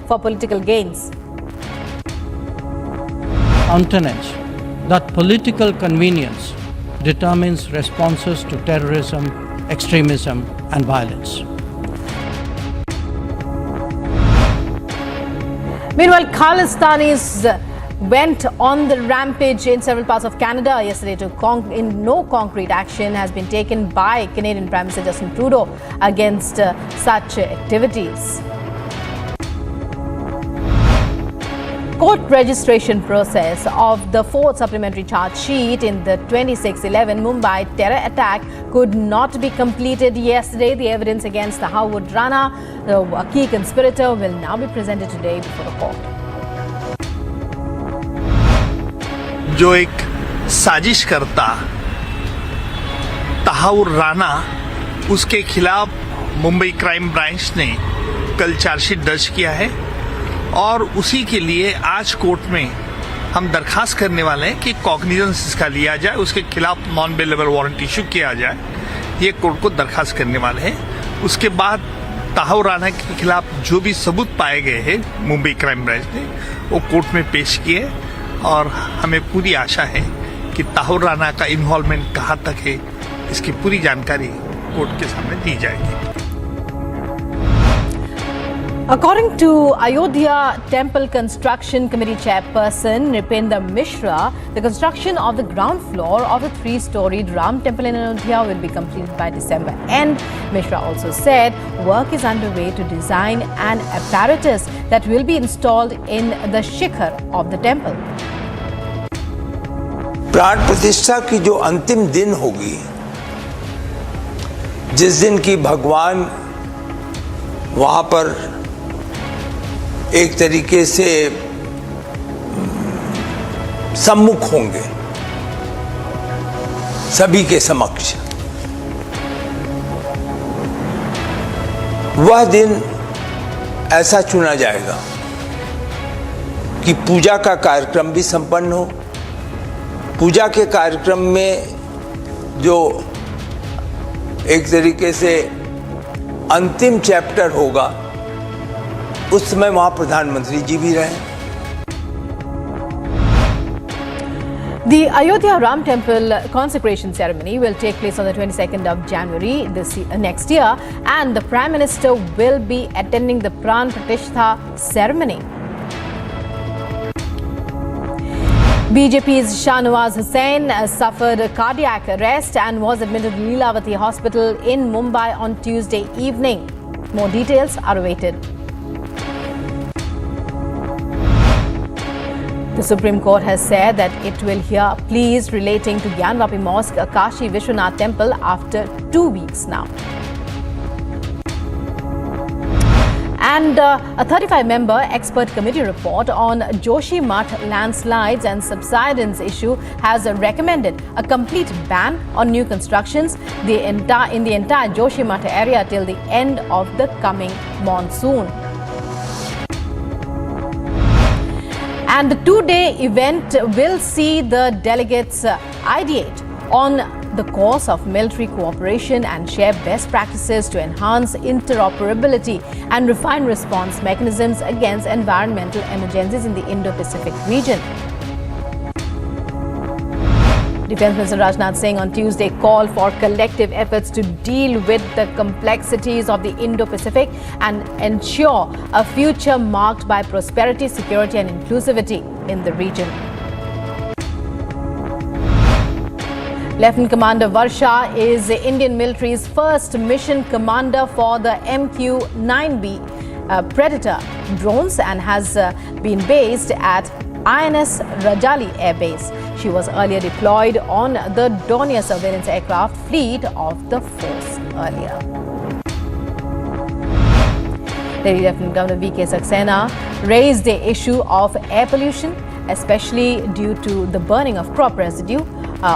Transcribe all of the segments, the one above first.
for political gains. Countenance that political convenience determines responses to terrorism, extremism, and violence. Meanwhile, Khalistanis went on the rampage in several parts of Canada yesterday. No concrete action has been taken by Canadian Prime Minister Justin Trudeau against such activities. Court registration process of the fourth supplementary charge sheet in the 26/11 Mumbai terror attack could not be completed yesterday. The evidence against the Howard Rana, a key conspirator, will now be presented today before the court. जो एक साजिश करता तहाउर राना, उसके खिलाफ Mumbai crime branch ने कल chargesheet दर्ज किया है और उसी के लिए आज कोर्ट में हम दरखास्त करने वाले हैं कि कॉग्निजेंस इसका लिया जाए, उसके खिलाफ नॉन बेलेबल वारंट इशू किया जाए। ये कोर्ट को दरखास्त करने वाले हैं। उसके बाद तहाउर राना के खिलाफ जो भी सबूत पाए गए हैं मुंबई क्राइम ब्रांच ने, वो कोर्ट में पेश किए और हमें पूरी आशा है कि तहाउर राना का इन्वॉल्वमेंट कहाँ तक है, इसकी पूरी जानकारी कोर्ट के सामने दी जाएगी। According to Ayodhya Temple Construction Committee Chairperson Nripender Mishra, the construction of the ground floor of the three-storied Ram Temple in Ayodhya will be completed by December end. Mishra also said work is underway to design an apparatus that will be installed in the shikhar of the temple. प्राण प्रतिष्ठा की जो अंतिम दिन होगी, जिस दिन की भगवान वहां पर एक तरीके से सम्मुख होंगे सभी के समक्ष, वह दिन ऐसा चुना जाएगा कि पूजा का कार्यक्रम भी संपन्न हो। पूजा के कार्यक्रम में जो एक तरीके से अंतिम चैप्टर होगा, उस समय वहां प्रधानमंत्री जी भी रहे। The Ayodhya Ram Temple consecration ceremony will take place on the 22nd of January next year, and the Prime Minister will be attending the Pran Pratishtha ceremony. BJP's Shahnawaz Hussain suffered a cardiac arrest and was admitted to Leelavati Hospital in Mumbai on Tuesday evening. More details are awaited. The Supreme Court has said that it will hear pleas relating to Gyanvapi Mosque, Kashi Vishwanath Temple after 2 weeks now. And a 35-member expert committee report on Joshimath landslides and subsidence issue has recommended a complete ban on new constructions in the entire Joshimath area till the end of the coming monsoon. And the two-day event will see the delegates ideate on the course of military cooperation and share best practices to enhance interoperability and refine response mechanisms against environmental emergencies in the Indo-Pacific region. Defence Minister Rajnath Singh on Tuesday called for collective efforts to deal with the complexities of the Indo-Pacific and ensure a future marked by prosperity, security and inclusivity in the region. Lieutenant Commander Varsha is the Indian military's first mission commander for the MQ-9B Predator drones and has been based at INS Rajali Air Base. She was earlier deployed on the Dornier surveillance aircraft fleet of the force earlier. Lady Lieutenant Governor V.K. Saxena raised the issue of air pollution, especially due to the burning of crop residue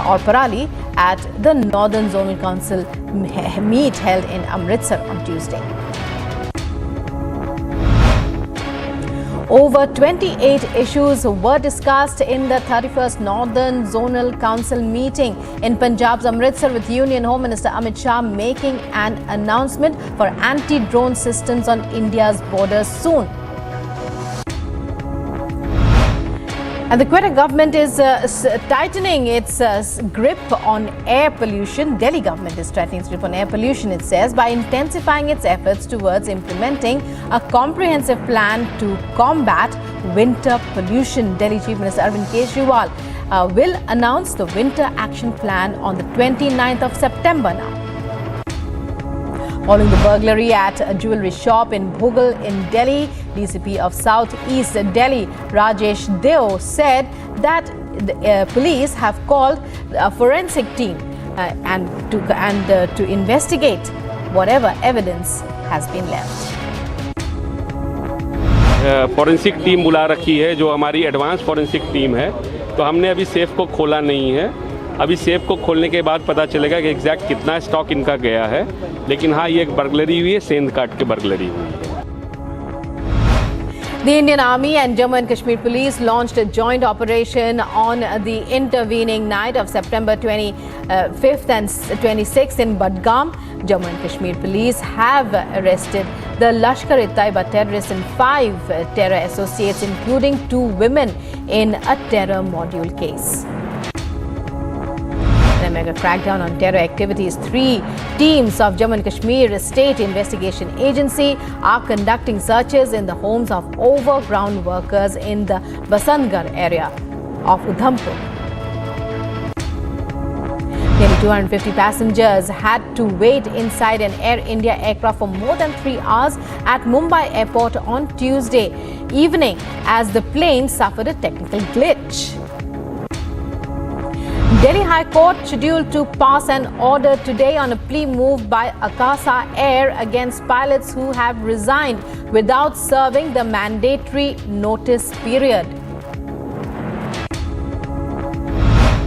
or parali at the Northern Zonal Council meet held in Amritsar on Tuesday. Over 28 issues were discussed in the 31st Northern Zonal Council meeting in Punjab's Amritsar, with Union Home Minister Amit Shah making an announcement for anti-drone systems on India's borders soon. And the Quetta government is tightening its grip on air pollution. Delhi government is tightening its grip on air pollution, it says, by intensifying its efforts towards implementing a comprehensive plan to combat winter pollution. Delhi Chief Minister Arvind Kejriwal will announce the winter action plan on the 29th of September now. Following the burglary at a jewellery shop in Bhogal in Delhi, DCP of South East Delhi, Rajesh Deo, said that the police have called a forensic team to investigate whatever evidence has been left. Forensic team बुला रखी है जो हमारी advance forensic team है, तो हमने अभी safe को खोला नहीं है। अभी सेफ को खोलने के बाद पता चलेगा कि एग्जैक्ट कितना स्टॉक इनका गया है, लेकिन हाँ ये एक बर्गलरी हुई है, सेंध काट के बर्गलरी हुई है। The Indian Army and Jammu and Kashmir Police launched a joint operation on the intervening night of September 25th and 26th in Budgam. Jammu and Kashmir Police have arrested the Lashkar-e-Taiba terrorists and 5 terror associates, including 2 women, in a terror module case. In a mega crackdown on terror activities, 3 teams of Jammu and Kashmir State Investigation Agency are conducting searches in the homes of overground workers in the Basantgarh area of Udhampur. Nearly 250 passengers had to wait inside an Air India aircraft for more than 3 hours at Mumbai airport on Tuesday evening as the plane suffered a technical glitch. Delhi High Court scheduled to pass an order today on a plea moved by Akasa Air against pilots who have resigned without serving the mandatory notice period.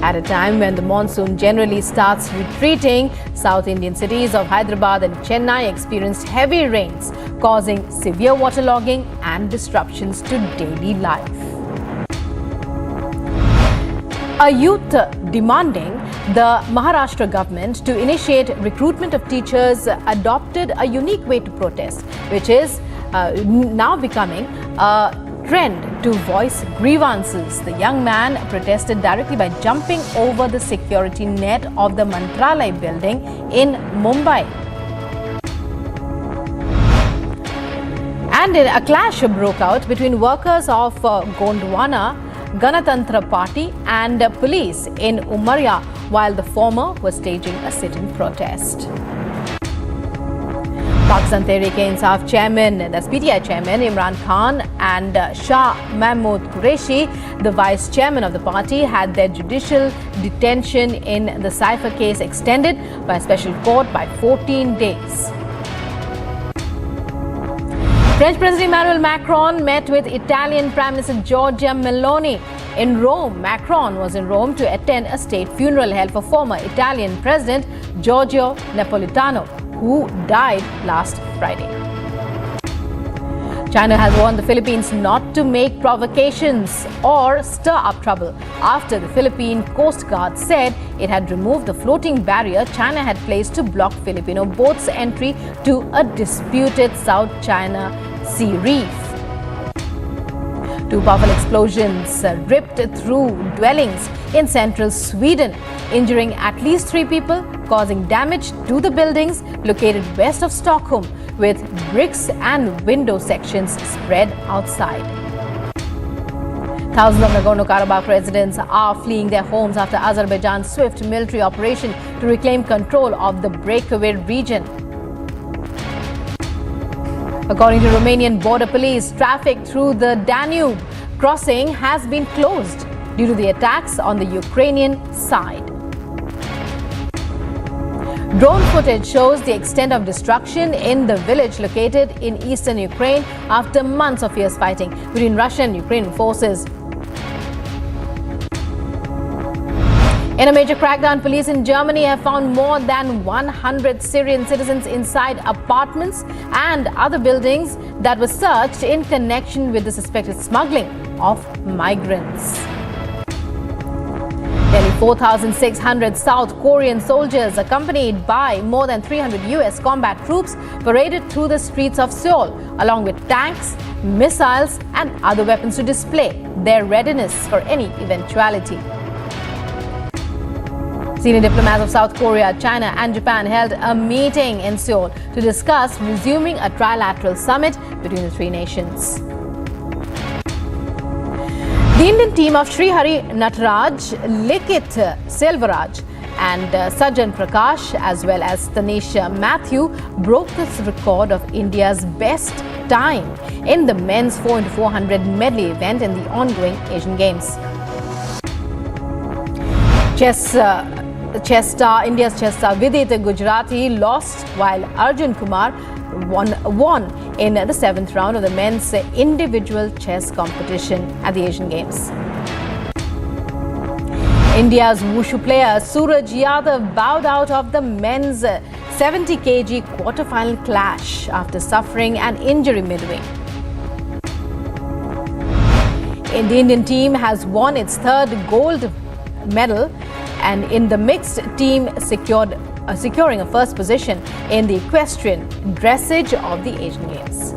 At a time when the monsoon generally starts retreating, South Indian cities of Hyderabad and Chennai experienced heavy rains, causing severe waterlogging and disruptions to daily life. A youth demanding the Maharashtra government to initiate recruitment of teachers adopted a unique way to protest, which is now becoming a trend to voice grievances. The young man protested directly by jumping over the security net of the Mantralay building in Mumbai. And a clash broke out between workers of Gondwana Ganatantra Party and police in Umaria, while the former was staging a sit-in protest. Pakistan Tehreek-e-Insaf chairman, that's PTI chairman Imran Khan and Shah Mahmood Qureshi, the vice chairman of the party, had their judicial detention in the Cypher case extended by a special court by 14 days. French President Emmanuel Macron met with Italian Prime Minister Giorgia Meloni in Rome. Macron was in Rome to attend a state funeral held for former Italian President Giorgio Napolitano, who died last Friday. China has warned the Philippines not to make provocations or stir up trouble after the Philippine Coast Guard said it had removed the floating barrier China had placed to block Filipino boats' entry to a disputed South China Sea reef. 2 powerful explosions ripped through dwellings in central Sweden, injuring at least 3 people, causing damage to the buildings located west of Stockholm, with bricks and window sections spread outside. Thousands of Nagorno-Karabakh residents are fleeing their homes after Azerbaijan's swift military operation to reclaim control of the breakaway region. According to Romanian border police, traffic through the Danube crossing has been closed due to the attacks on the Ukrainian side. Drone footage shows the extent of destruction in the village located in eastern Ukraine after months of fierce fighting between Russian and Ukrainian forces. In a major crackdown, police in Germany have found more than 100 Syrian citizens inside apartments and other buildings that were searched in connection with the suspected smuggling of migrants. Nearly 4,600 South Korean soldiers, accompanied by more than 300 US combat troops, paraded through the streets of Seoul, along with tanks missiles, and other weapons to display their readiness for any eventuality. Senior diplomats of South Korea, China and Japan held a meeting in Seoul to discuss resuming a trilateral summit between the three nations. The Indian team of Srihari Nataraj, Likit Selvaraj and Sajjan Prakash as well as Tanisha Matthew broke this record of India's best time in the men's 4x400 medley event in the ongoing Asian Games. India's chess star Vidit Gujarati lost while Arjun Kumar won in the 7th round of the men's individual chess competition at the Asian Games. India's wushu player Suraj Yadav bowed out of the men's 70 kg quarterfinal clash after suffering an injury midway. The Indian team has won its third gold medal and in the mixed team securing a first position in the equestrian dressage of the Asian Games.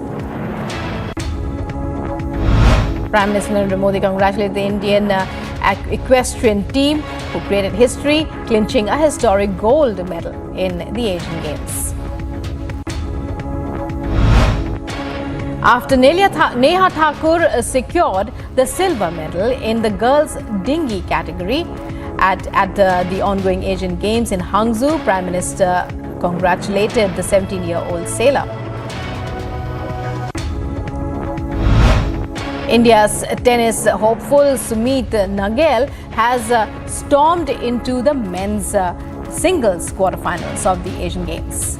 Prime Minister Narendra Modi congratulated the Indian equestrian team who created history, clinching a historic gold medal in the Asian Games. After Neha Thakur secured the silver medal in the girls' dinghy category at the ongoing Asian Games in Hangzhou, Prime Minister congratulated the 17-year-old sailor. India's tennis hopeful Sumit Nagal has stormed into the men's singles quarterfinals of the Asian Games.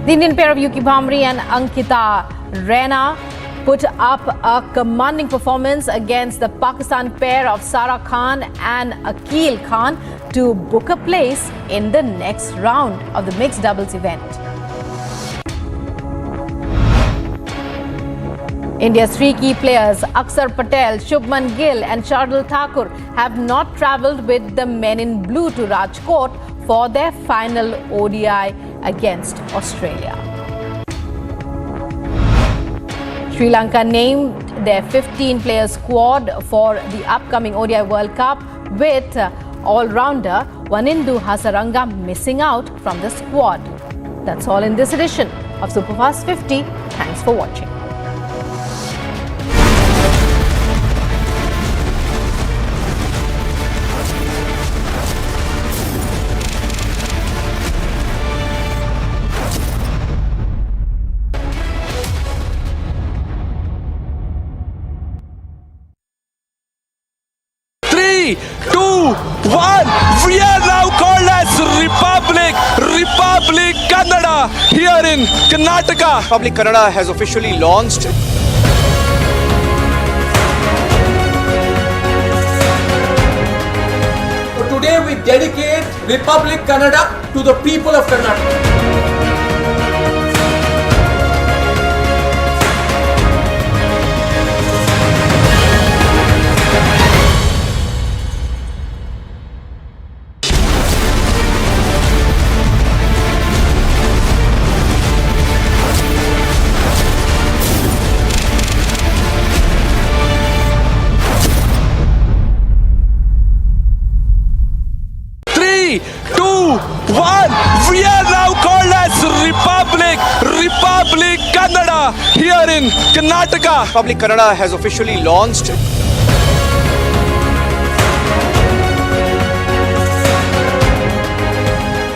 The Indian pair of Yuki Bhamri and Ankita Raina put up a commanding performance against the Pakistan pair of Sara Khan and Akil Khan to book a place in the next round of the mixed doubles event. India's three key players Akshar Patel, Shubman Gill and Shardul Thakur have not travelled with the men in blue to Rajkot for their final ODI against Australia. Sri Lanka named their 15-player squad for the upcoming ODI World Cup with all-rounder Wanindu Hasaranga missing out from the squad. That's all in this edition of Superfast 50. Thanks for watching. Three, two, one. We are now called as Republic Kannada here in Karnataka. Republic Kannada has officially launched. So today we dedicate Republic Kannada to the people of Karnataka. Three, two, one. We are now called as Republic Kannada here in Karnataka. Republic Kannada has officially launched.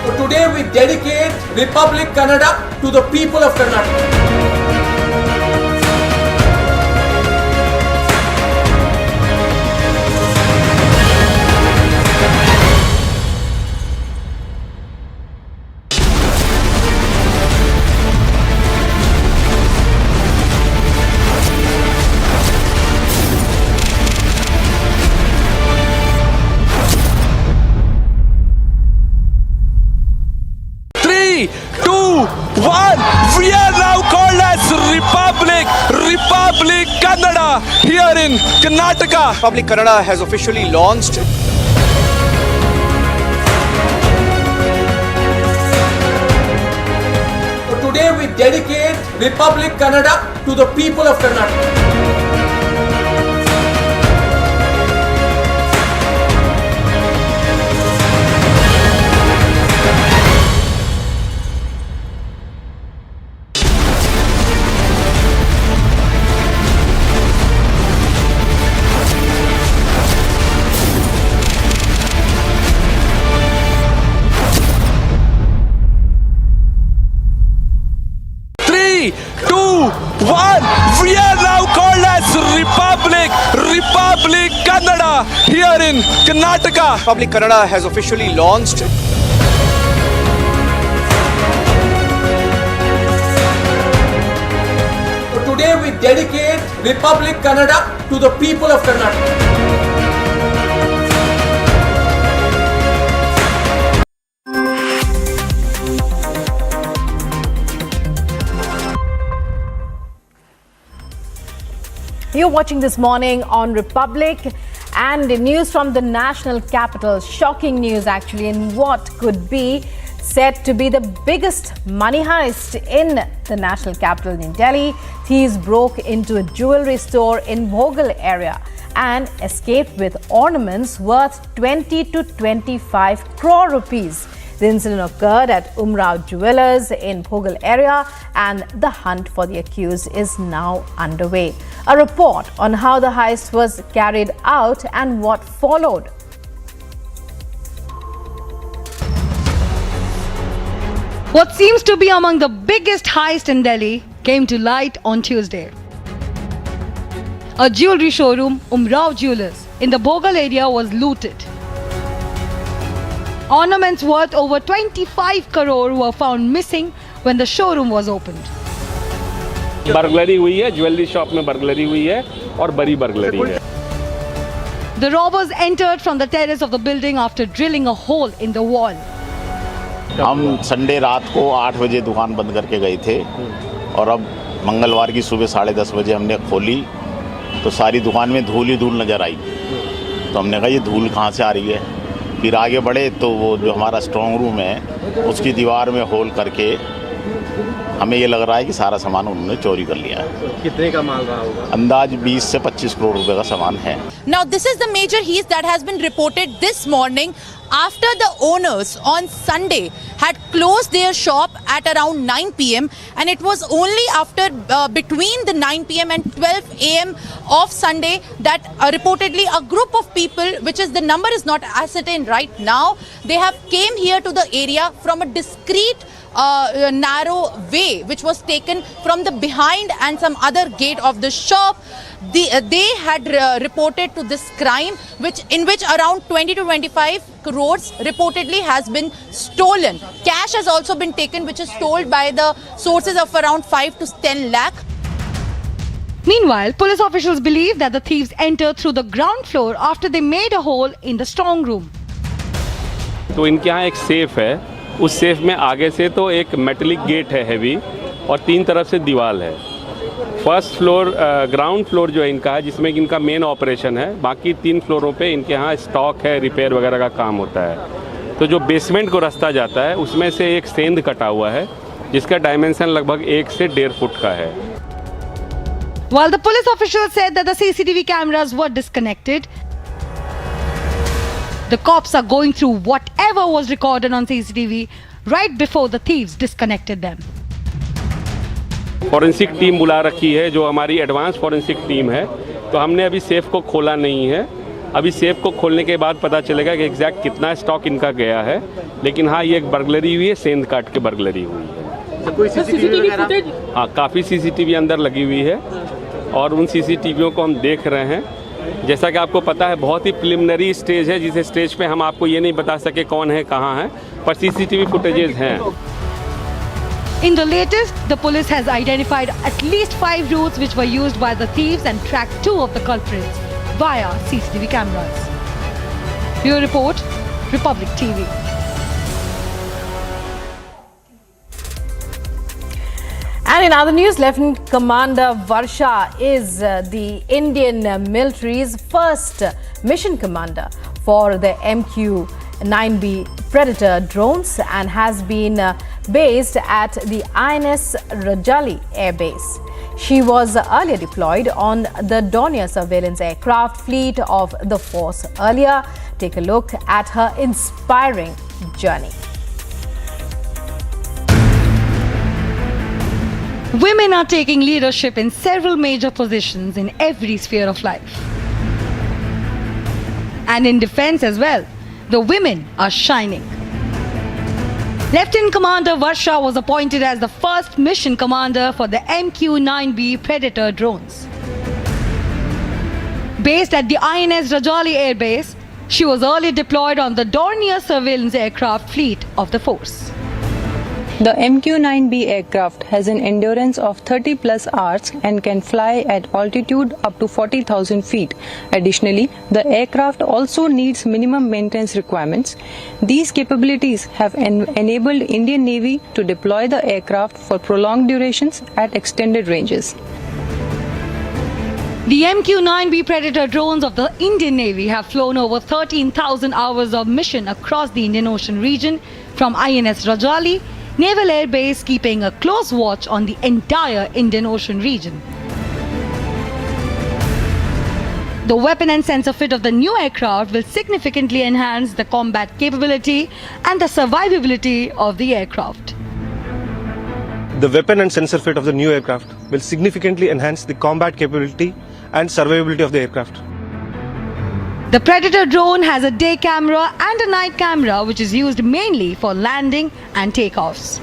So today we dedicate Republic Kannada to the people of Karnataka. Three, two, one. We are now called as Republic Kannada here in Karnataka. Republic Kannada has officially launched. So today we dedicate Republic Kannada to the people of Karnataka. Three, two, one. We are now called as Republic Kannada here in Karnataka. Republic Kannada has officially launched. So today we dedicate Republic Kannada to the people of Karnataka. You're watching This Morning on Republic, and news from the national capital. Shocking news actually, in what could be said to be the biggest money heist in the national capital in Delhi. Thieves broke into a jewelry store in Bhogal area and escaped with ornaments worth 20 to 25 crore rupees. The incident occurred at Umrao Jewellers in Bhogal area, and the hunt for the accused is now underway. A report on how the heist was carried out and what followed. What seems to be among the biggest heists in Delhi came to light on Tuesday. A jewelry showroom, Umrao Jewellers, in the Bhogal area was looted. Ornaments worth over 25 crore were found missing when the showroom was opened. Burglary हुई है, jewellery shop में burglary हुई है और बड़ी burglary है. The robbers entered from the terrace of the building after drilling a hole in the wall. हम Sunday रात को 8 बजे दुकान बंद करके गए थे और अब मंगलवार की सुबह 10:30 बजे हमने खोली तो सारी दुकान में धूल ही धूल नज़र आई. तो हमने कहा ये धूल कहाँ से आ रही है. फिर आगे बढ़े तो वो जो हमारा स्ट्रॉन्ग रूम है उसकी दीवार में होल करके हमें ये लग रहा है कि सारा सामान उन्होंने चोरी कर लिया है. कितने का माल रहा होगा? अंदाज 20 से 25 करोड़ रुपए का सामान है. Now this is the major heist that has been reported this morning after the owners on Sunday had closed their shop at around 9 p.m. and it was only after between the 9 p.m. and 12 a.m. of Sunday that reportedly a group of people, which is the number is not ascertained right now, they have came here to the area from a discreet narrow way which was taken from the behind and some other gate of the shop. They had reported to this crime in which around 20 to 25 crores reportedly has been stolen. Cash has also been taken, which is told by the sources of around 5 to 10 lakh. Meanwhile, police officials believe that the thieves entered through the ground floor after they made a hole in the strong room. तो इनके यहाँ एक safe है, उस safe में आगे से तो एक मेटलिक गेट है हैवी और 3 तरफ से दीवार है. फर्स्ट फ्लोर ग्राउंड फ्लोर जो है इनका है जिसमें इनका मेन ऑपरेशन है. बाकी 3 फ्लोरों पे इनके यहाँ स्टॉक है, रिपेयर वगैरह का काम होता है. तो जो बेसमेंट को रास्ता जाता है उसमें से एक सेंध कटा हुआ है जिसका डायमेंशन लगभग 1 से 1.5 फुट का है. While the police officials said that the CCTV cameras were disconnected, the cops are going through whatever was recorded on CCTV right before the thieves disconnected them. Forensic team बुला रखी है जो हमारी advance forensic team है. तो हमने अभी safe को खोला नहीं है. अभी सेफ को खोलने के बाद पता चलेगा कि एग्जैक्ट कितना स्टॉक इनका गया है. लेकिन हाँ, ये एक बर्गलरी हुई है, सेंध काट के बर्गलरी हुई है. तो कोई सीसीटीवी फुटेज? हाँ, काफ़ी सीसीटीवी अंदर लगी हुई है और उन सीसीटीवियों को हम देख रहे हैं. जैसा कि आपको पता है बहुत ही प्रिलिमिनरी स्टेज है, जिस स्टेज पे हम आपको ये नहीं बता सके कौन है कहाँ है, पर सीसीटीवी फुटेजेस हैं. In the latest, the police has identified at least 5 routes which were used by the thieves and tracked 2 of the culprits via CCTV cameras. Bureau Report, Republic TV. And in other news, Lieutenant Commander Varsha is the Indian military's first mission commander for the MQ-9B Predator drones and has been based at the INS Rajali Air Base. She was earlier deployed on the Dornier surveillance aircraft fleet of the force. Earlier, take a look at her inspiring journey. Women are taking leadership in several major positions in every sphere of life. And in defense as well, the women are shining. Lieutenant Commander Varsha was appointed as the first mission commander for the MQ-9B Predator drones. Based at the INS Rajali Air Base, she was early deployed on the Dornier surveillance aircraft fleet of the force. The MQ-9B aircraft has an endurance of 30 plus hours and can fly at altitude up to 40,000 feet. Additionally, the aircraft also needs minimum maintenance requirements. These capabilities have enabled Indian Navy to deploy the aircraft for prolonged durations at extended ranges. The MQ-9B Predator drones of the Indian Navy have flown over 13,000 hours of mission across the Indian Ocean region from INS Rajali Naval Air Base, keeping a close watch on the entire Indian Ocean region. The weapon and sensor fit of the new aircraft will significantly enhance the combat capability and the survivability of the aircraft. The weapon and sensor fit of the new aircraft will significantly enhance the combat capability and survivability of the aircraft. The Predator drone has a day camera and a night camera, which is used mainly for landing and takeoffs.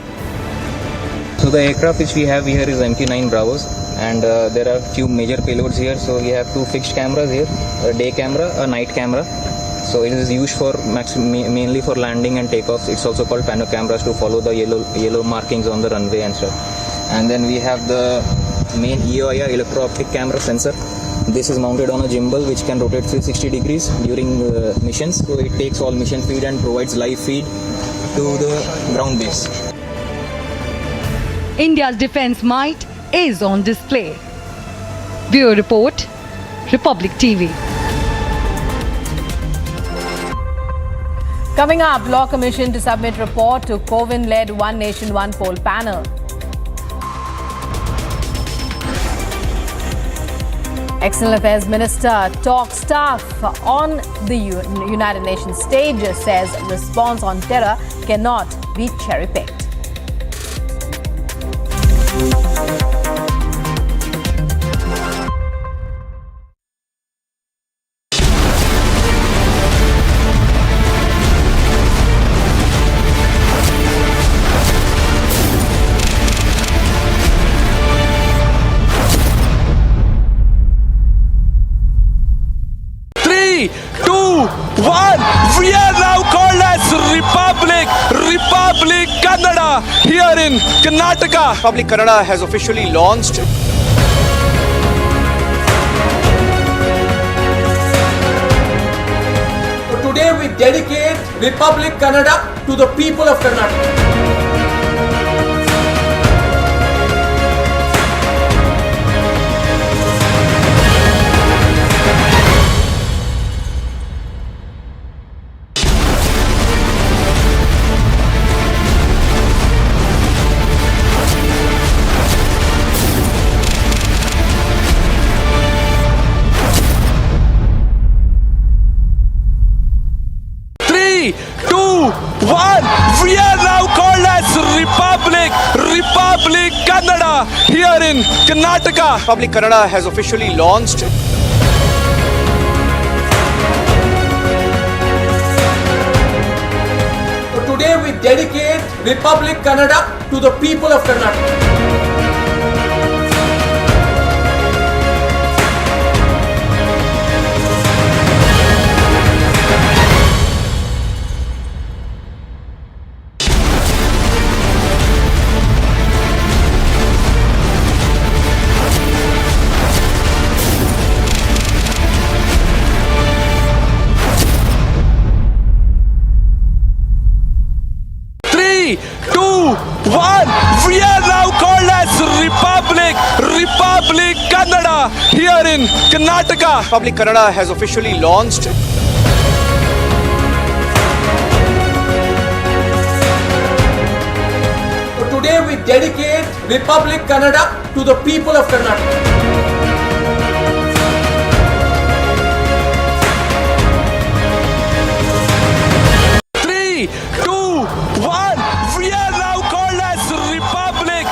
So the aircraft which we have here is MQ-9 Bravos, and there are few major payloads here. So we have two fixed cameras here, a day camera, a night camera. So it is used for mainly for landing and takeoffs. It's also called pano cameras to follow the yellow markings on the runway and stuff. And then we have the main EOIR electro-optic camera sensor. This is mounted on a gimbal which can rotate 360 degrees during missions. So it takes all mission feed and provides live feed to the ground base. India's defense might is on display. Bureau Report, Republic TV. Coming up, Law Commission to submit report to Cauvery-led One Nation, One Poll panel. External Affairs Minister talks tough on the United Nations stage, says response on terror cannot be cherry-picked. We are now called as Republic Kannada here in Karnataka. Republic Kannada has officially launched. So today we dedicate Republic Kannada to the people of Karnataka. We are now called as Republic Kannada here in Karnataka. Republic Kannada has officially launched. So today we dedicate Republic Kannada to the people of Karnataka. We are now called as Republic Kannada here in Karnataka. Republic Kannada has officially launched. today we dedicate Republic Kannada to the people of Karnataka. 3, 2, 1. We are now called as Republic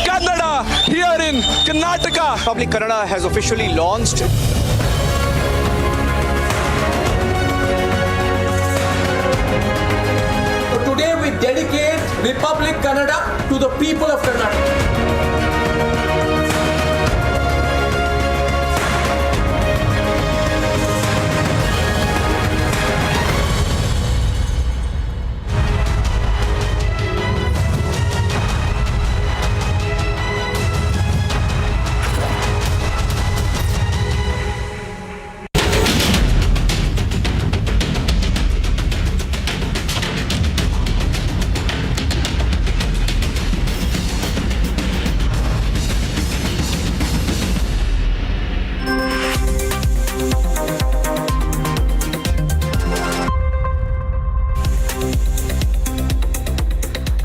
Kannada here in Karnataka. Republic Kannada has officially launched. Today we dedicate Republic Kannada to the people of Karnataka.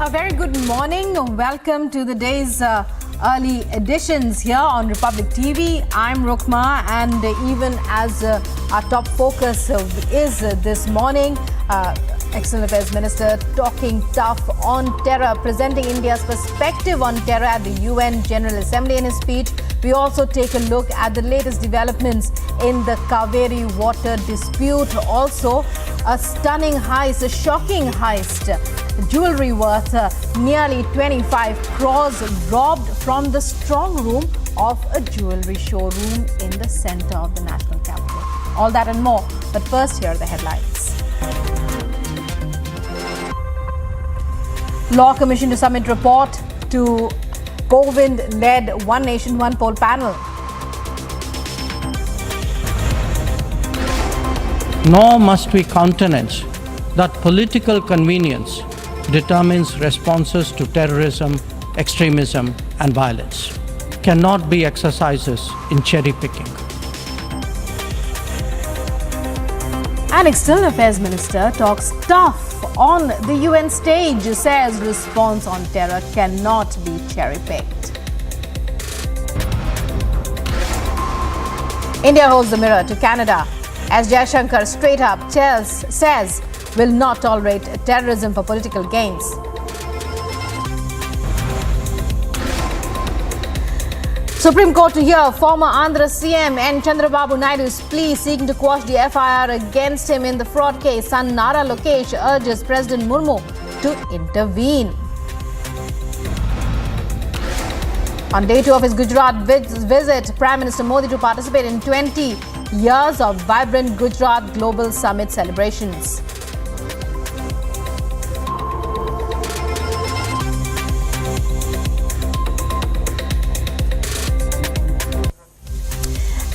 A very good morning. Welcome to the day's early editions here on Republic TV. I'm Rukma, and even as our top focus is this morning, External Affairs Minister talking tough on terror, presenting India's perspective on terror at the UN General Assembly in his speech. We also take a look at the latest developments in the Cauvery water dispute. Also, a stunning heist, a shocking heist. Jewelry worth nearly 25 crores robbed from the strong room of a jewelry showroom in the center of the national capital. All that and more. But first, here are the headlines. Law Commission to submit report to Kovind-led One Nation, One Poll panel. Nor must we countenance that political convenience determines responses to terrorism, extremism, and violence. Cannot be exercises in cherry picking. An External Affairs Minister talks tough on the UN stage, says response on terror cannot be cherry-picked. India holds the mirror to Canada as Jaishankar straight up says will not tolerate terrorism for political gains. Supreme Court to hear former Andhra CM N. Chandrababu Naidu's plea seeking to quash the FIR against him in the fraud case. Son Nara Lokesh urges President Murmu to intervene. On day 2 of his Gujarat visit, Prime Minister Modi to participate in 20 years of vibrant Gujarat Global Summit celebrations.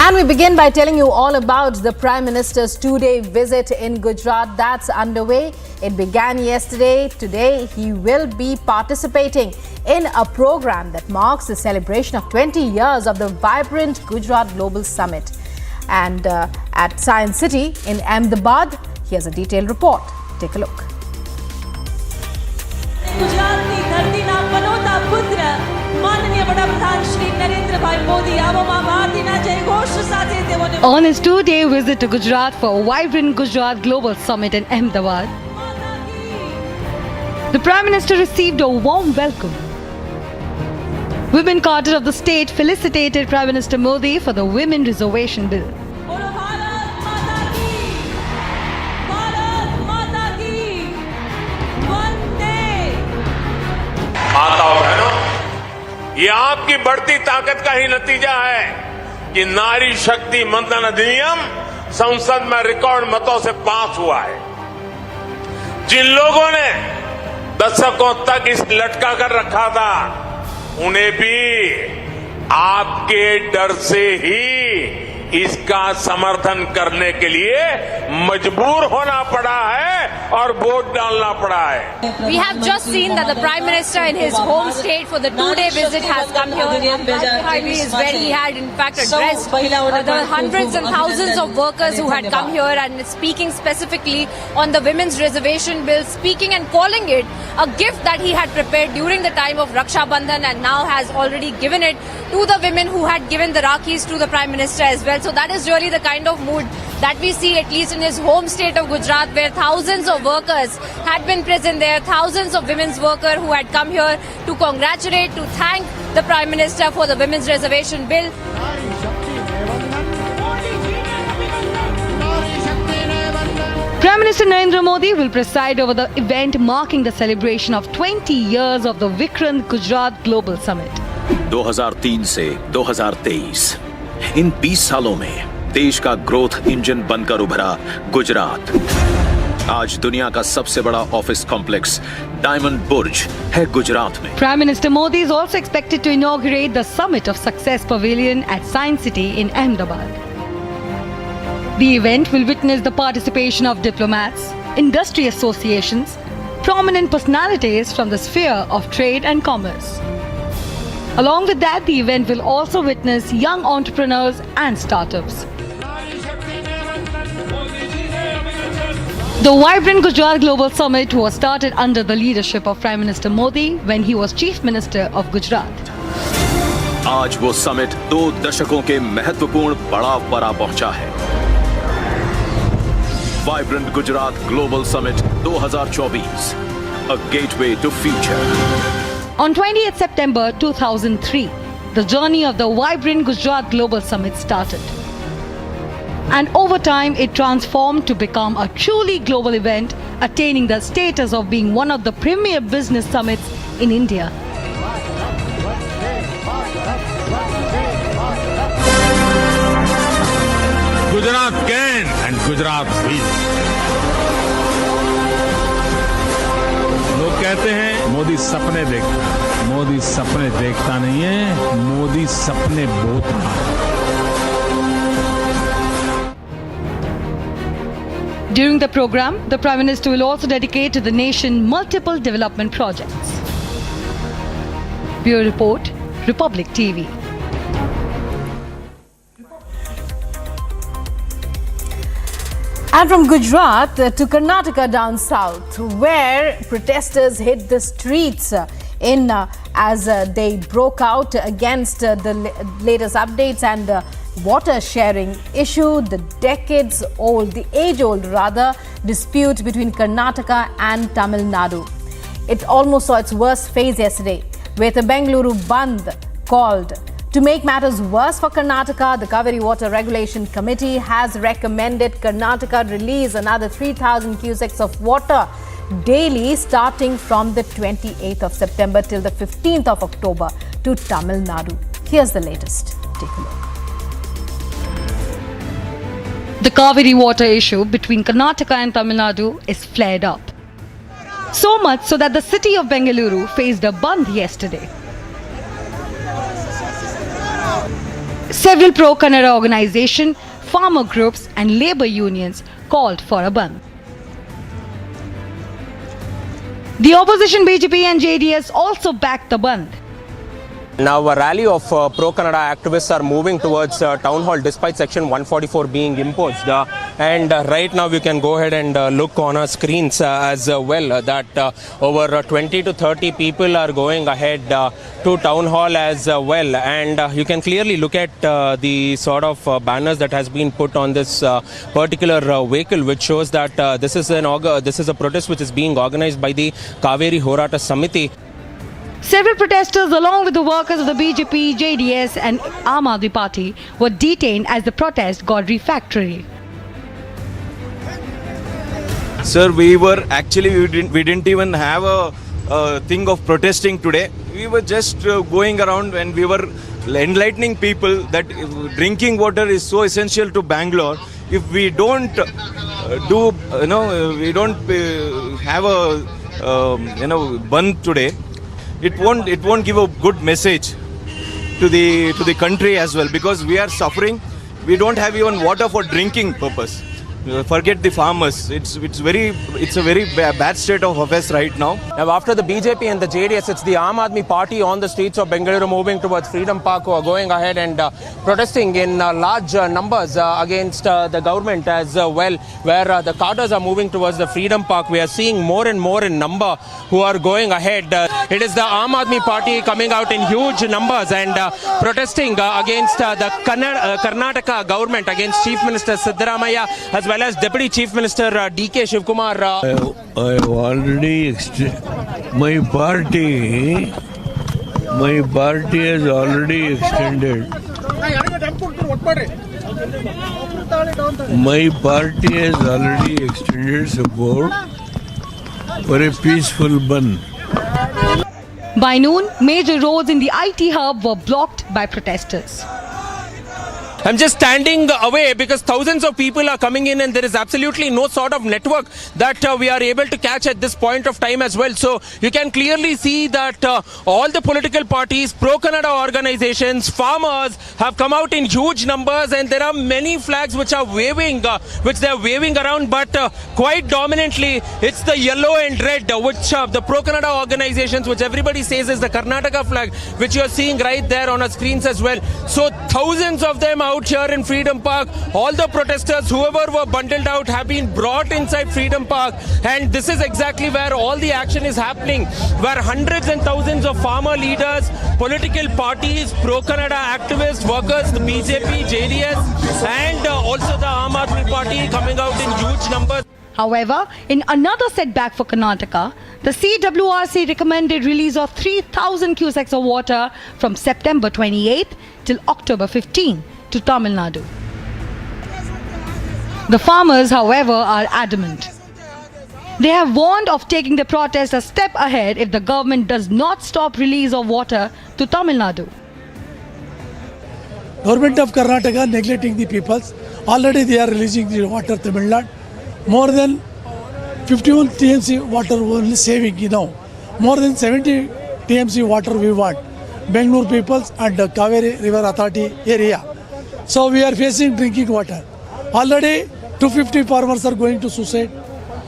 And we begin by telling you all about the Prime Minister's two-day visit in Gujarat. That's underway. It began yesterday. Today, he will be participating in a program that marks the celebration of 20 years of the vibrant Gujarat Global Summit. And at Science City in Ahmedabad, here's a detailed report. Take a look. On his two-day visit to Gujarat for a vibrant Gujarat Global Summit in Ahmedabad, the Prime Minister received a warm welcome. Women quarter of the state felicitated Prime Minister Modi for the Women Reservation Bill. माताओं बहनों, ये आपकी बढ़ती ताकत का ही नतीजा है कि नारी शक्ति मंथन अधिनियम संसद में रिकॉर्ड मतों से पास हुआ है। जिन लोगों ने दशकों तक इस लटका कर रखा था, उन्हें भी आपके डर से ही इसका समर्थन करने के लिए मजबूर होना पड़ा है और वोट डालना पड़ा है। We have just seen that the Prime Minister in his home state for the 2-day visit has come here. Is where he had in fact addressed the hundreds and thousands of workers who had come here and speaking specifically on the women's reservation bill, speaking and calling it a gift that he had prepared during the time of Raksha Bandhan and now has already given it to the women who had given the Rakhis to the Prime Minister as well. So that is really the kind of mood that we see at least in his home state of Gujarat, where thousands of workers had been present there, thousands of women's workers who had come here to congratulate, to thank the Prime Minister for the women's reservation bill. Prime Minister Narendra Modi will preside over the event marking the celebration of 20 years of the Vikrant Gujarat Global Summit. 2003 से 2023 इन 20 सालों में देश का growth engine बनकर उभरा गुजरात। आज दुनिया का सबसे बड़ा ऑफिस कॉम्प्लेक्स डायमंड बुर्ज है गुजरात में। Prime Minister Modi is also expected to inaugurate the Summit of Success Pavilion at Science City in Ahmedabad. The event will witness the participation of diplomats, industry associations, prominent personalities from the sphere of trade and commerce. Along with that, the event will also witness young entrepreneurs and startups. The vibrant Gujarat Global Summit was started under the leadership of Prime Minister Modi when he was Chief Minister of Gujarat. आज वो summit 2 दशकों के महत्वपूर्ण पड़ाव पर आ पहुंचा है। Vibrant Gujarat Global Summit 2024, a gateway to future. On 20th September 2003, the journey of the vibrant Gujarat Global Summit started. And over time, it transformed to become a truly global event, attaining the status of being one of the premier business summits in India. Gujarat can and Gujarat will. लोग कहते हैं मोदी सपने देखता है। मोदी सपने देखता नहीं है, मोदी सपने बोता है। During the program, the Prime Minister will also dedicate to the nation multiple development projects. Bureau Report, Republic TV. And from Gujarat to Karnataka down south, where protesters hit the streets as they broke out against the latest updates and the water sharing issue, the age-old dispute between Karnataka and Tamil Nadu. It almost saw its worst phase yesterday, with the Bengaluru Bandh called. To make matters worse for Karnataka, the Cauvery Water Regulation Committee has recommended Karnataka release another 3,000 cusecs of water daily starting from the 28th of September till the 15th of October to Tamil Nadu. Here's the latest. Take a look. The Cauvery water issue between Karnataka and Tamil Nadu is flared up. So much so that the city of Bengaluru faced a bandh yesterday. Several pro-Kannada organizations, farmer groups and labour unions called for a bandh. The opposition BJP and JDS also backed the bandh. Now a rally of pro-Kannada activists are moving towards town hall despite section 144 being imposed. And right now we can go ahead and look on our screens as well that over 20 to 30 people are going ahead to town hall as well. And you can clearly look at the sort of banners that has been put on this particular vehicle, which shows that this is a protest which is being organized by the Cauvery Horata Samiti. Several protesters along with the workers of the BJP, JDS and Aam Aadmi Party were detained as the protest got refractory. Sir, we didn't even have a thing of protesting today. We were just going around and we were enlightening people that drinking water is so essential to Bangalore. If we don't we don't have a bandh today, it won't give a good message to the country as well, because we are suffering. We don't have even water for drinking purpose. Forget the farmers. It's a very bad state of affairs right now. Now, after the BJP and the JDS, it's the Aam Aadmi Party on the streets of Bengaluru moving towards Freedom Park, who are going ahead and protesting in large numbers against the government as well, where the cadres are moving towards the Freedom Park. We are seeing more and more in number who are going ahead. It is the Aam Aadmi Party coming out in huge numbers and protesting against the Karnataka government, against Chief Minister Siddaramaiah as well as Deputy Chief Minister D.K. Shivkumar. I have already my party has already extended. My party has already extended support for a peaceful Bandh. By noon, major roads in the IT hub were blocked by protesters. I'm just standing away because thousands of people are coming in and there is absolutely no sort of network that we are able to catch at this point of time as well. So you can clearly see that all the political parties, Pro-Kannada organizations, farmers have come out in huge numbers, and there are many flags which are waving, which they are waving around, but quite dominantly it's the yellow and red, which the Pro-Kannada organizations, which everybody says is the Karnataka flag, which you are seeing right there on our screens as well. So thousands of them out here in Freedom Park. All the protesters, whoever were bundled out, have been brought inside Freedom Park, and this is exactly where all the action is happening, where hundreds and thousands of farmer leaders, political parties, pro-Kannada activists, workers, the BJP, JDS, and also the Aam Aadmi Party coming out in huge numbers. However, in another setback for Karnataka, the CWRC recommended release of 3,000 cusecs of water from September 28th till October 15 to Tamil Nadu. The farmers, however, are adamant. They have warned of taking the protest a step ahead if the government does not stop release of water to Tamil Nadu. Government of Karnataka neglecting the peoples. Already they are releasing the water to Tamil Nadu. More than 51 TMC water only saving, More than 70 TMC water we want. Bengaluru peoples and Cauvery River Authority area. So we are facing drinking water. Already 250 farmers are going to suicide.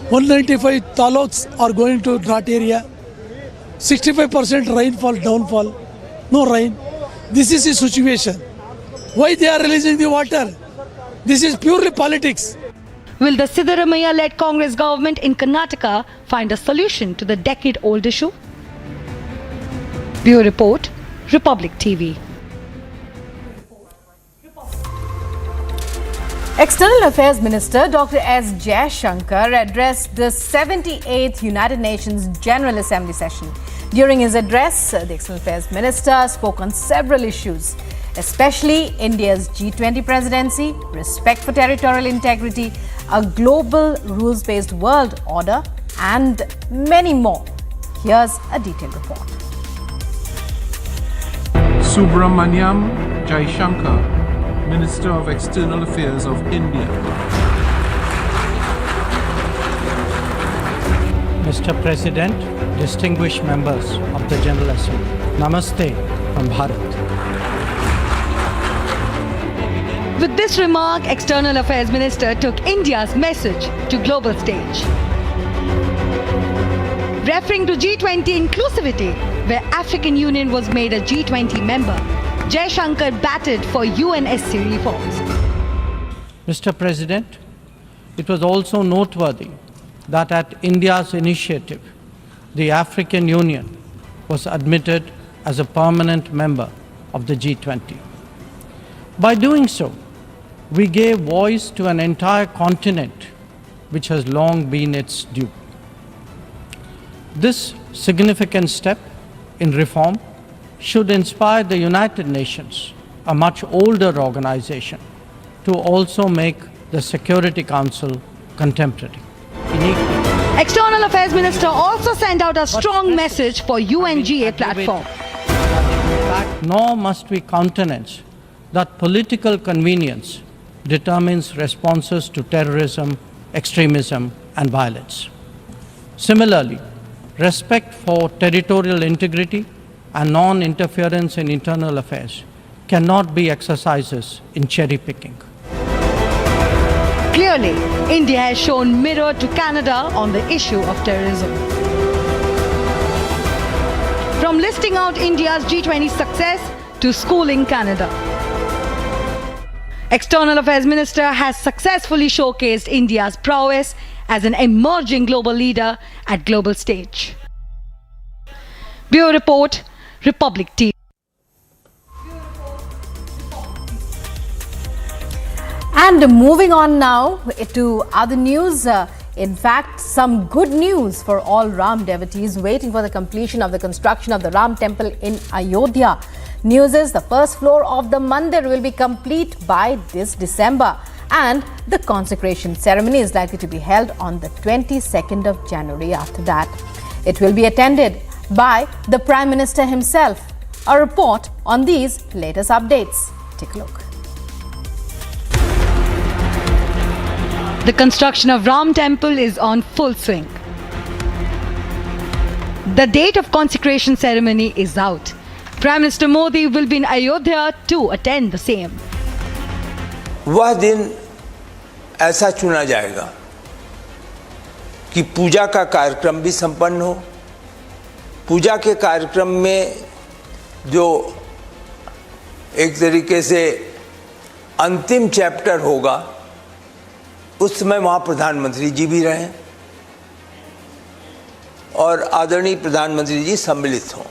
195 taluks are going to drought area. 65% rainfall, downfall. No rain. This is the situation. Why they are releasing the water? This is purely politics. Will the Siddaramaiah-led Congress government in Karnataka find a solution to the decade-old issue? Bureau Report, Republic TV. External Affairs Minister Dr. S. Jaishankar addressed the 78th United Nations General Assembly session. During his address, the External Affairs Minister spoke on several issues, especially India's G20 presidency, respect for territorial integrity, a global rules-based world order, and many more. Here's a detailed report. Subramaniam Jaishankar, Minister of External Affairs of India. Mr. President, distinguished members of the General Assembly, Namaste from Bharat. With this remark, External Affairs Minister took India's message to global stage. Referring to G20 inclusivity, where African Union was made a G20 member, Jaishankar batted for UNSC reforms. Mr. President, it was also noteworthy that at India's initiative, the African Union was admitted as a permanent member of the G20. By doing so, we gave voice to an entire continent which has long been its due. This significant step in reform should inspire the United Nations, a much older organization, to also make the Security Council contemporary. External Affairs Minister also sent out a strong message for UNGA platform. Nor must we countenance that political convenience determines responses to terrorism, extremism, and violence. Similarly, respect for territorial integrity and non-interference in internal affairs cannot be exercises in cherry-picking. Clearly, India has shown mirror to Canada on the issue of terrorism. From listing out India's G20 success to schooling Canada. External Affairs Minister has successfully showcased India's prowess as an emerging global leader at global stage. Bureau Report, Republic TV. And moving on now to other news. In fact, some good news for all Ram devotees waiting for the completion of the construction of the Ram temple in Ayodhya. News is the first floor of the Mandir will be complete by this December, and the consecration ceremony is likely to be held on the 22nd of January after that. It will be attended by the Prime Minister himself. A report on these latest updates. Take a look. The construction of Ram temple is on full swing. The date of consecration ceremony is out. Prime Minister Modi will be in Ayodhya to attend the same. वह दिन ऐसा चुना जाएगा कि पूजा का कार्यक्रम भी संपन्न हो। पूजा के कार्यक्रम में जो एक तरीके से अंतिम चैप्टर होगा, उस समय वहाँ प्रधानमंत्री जी भी रहें और आदरणीय प्रधानमंत्री जी सम्मिलित हों।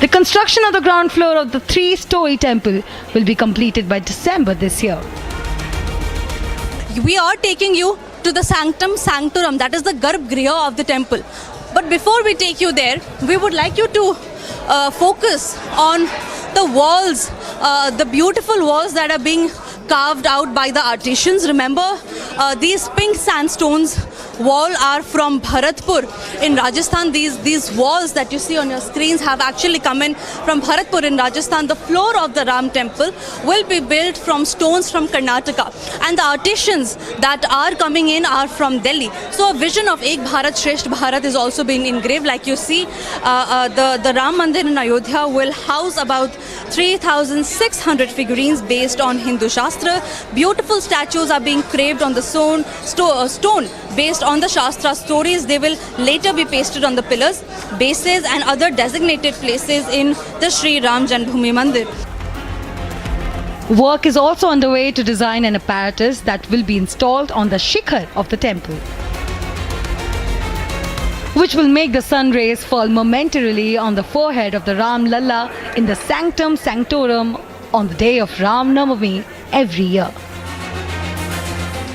The construction of the ground floor of the 3-story temple will be completed by December this year. We are taking you to the Sanctum Sanctorum, that is the Garbhagriha of the temple. But before we take you there, we would like you to focus on the walls, the beautiful walls that are being carved out by the artisans. Remember, these pink sandstones wall are from Bharatpur in Rajasthan. These walls that you see on your screens have actually come in from Bharatpur in Rajasthan. The floor of the Ram temple will be built from stones from Karnataka, and the artisans that are coming in are from Delhi. So a vision of Ek Bharat Shresth Bharat is also being engraved. Like you see, the Ram Mandir in Ayodhya will house about 3,600 figurines based on Hindu Shastra. Beautiful statues are being carved on the stone based on the Shastra stories. They will later be pasted on the pillars, bases and other designated places in the Sri Ram Janmabhoomi Mandir. Work is also underway to design an apparatus that will be installed on the shikhar of the temple, which will make the sun rays fall momentarily on the forehead of the Ram Lalla in the Sanctum Sanctorum on the day of Ram Navami every year.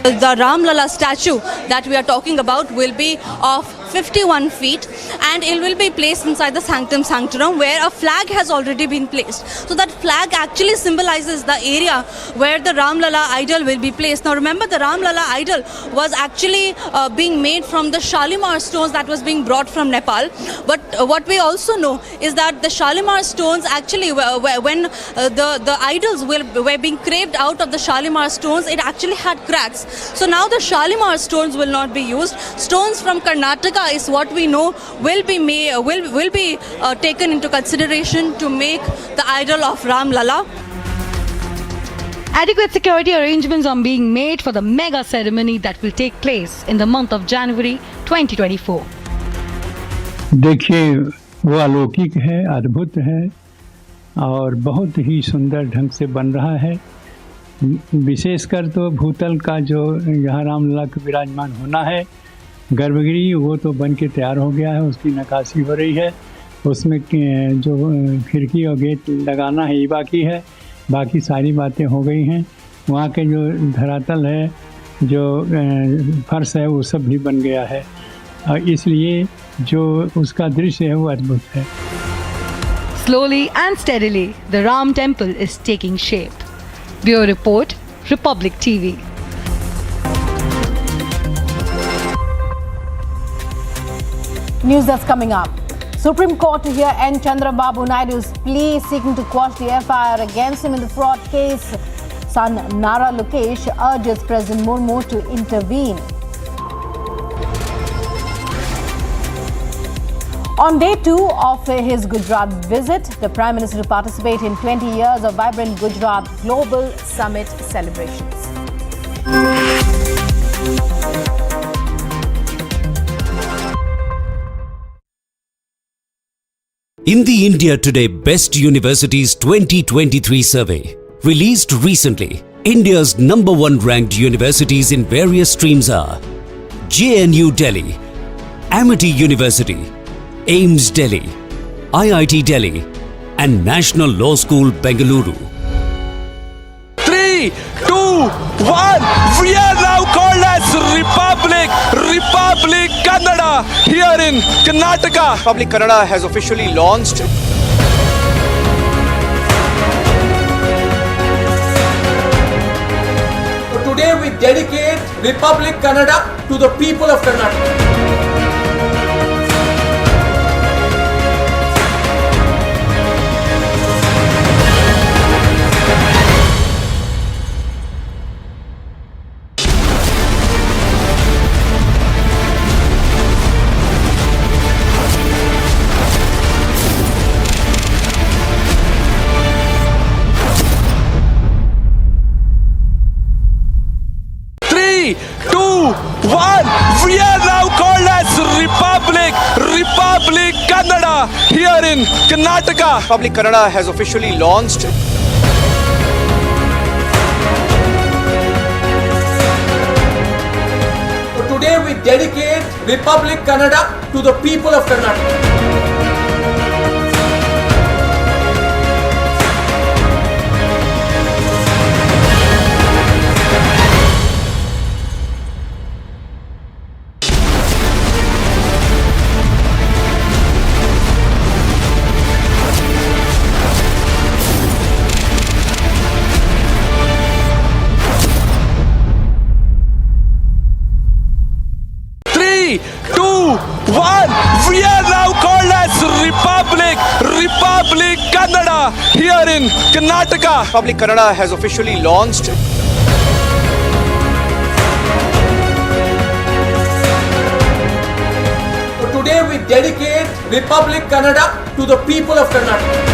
The Ram Lalla statue that we are talking about will be of 51 feet, and it will be placed inside the Sanctum Sanctorum, where a flag has already been placed. So that flag actually symbolizes the area where the Ram Lalla idol will be placed. Now remember, the Ram Lalla idol was actually being made from the Shalimar stones that was being brought from Nepal. But what we also know is that the Shalimar stones actually, when the idols were being carved out of the Shalimar stones, it actually had cracks. So now the Shalimar stones will not be used. Stones from Karnataka is what we know will be taken into consideration to make the idol of Ram Lalla. Adequate security arrangements are being made for the mega ceremony that will take place in the month of January 2024. देखिए, वो अलौकिक है, अद्भुत है और बहुत ही सुंदर ढंग से बन रहा है। विशेषकर तो भूतल का जो यहाँ रामलला का विराजमान होना है, गर्भगृह, वो तो बन के तैयार हो गया है, उसकी नक्काशी हो रही है। उसमें जो खिड़की और गेट लगाना है ये बाकी है, बाकी सारी बातें हो गई हैं। वहाँ के जो धरातल है, जो फर्श है, वो सब भी बन गया है और इसलिए जो उसका दृश्य है वो अद्भुत है। Slowly and steadily, the Ram temple is taking shape. Bureau Report, Republic TV. News that's coming up. Supreme Court to hear N. Chandrababu Naidu's plea seeking to quash the FIR against him in the fraud case. Son Nara Lokesh urges President Murmu to intervene. On day 2 of his Gujarat visit, the Prime Minister to participate in 20 years of vibrant Gujarat Global Summit celebrations. In the India Today Best Universities 2023 survey, released recently, India's #1 ranked universities in various streams are JNU Delhi, Amity University, AIMS Delhi, IIT Delhi, and National Law School Bengaluru. 3, 2, 1. We are now called as Republic Kannada here in Karnataka. Republic Kannada has officially launched. Today we dedicate Republic Kannada to the people of Karnataka. We are now called as Republic Kannada here in Karnataka. Republic Kannada has officially launched. Today we dedicate Republic Kannada to the people of Karnataka. We are now called as Republic Kannada here in Karnataka. Republic Kannada has officially launched. Today we dedicate Republic Kannada to the people of Karnataka.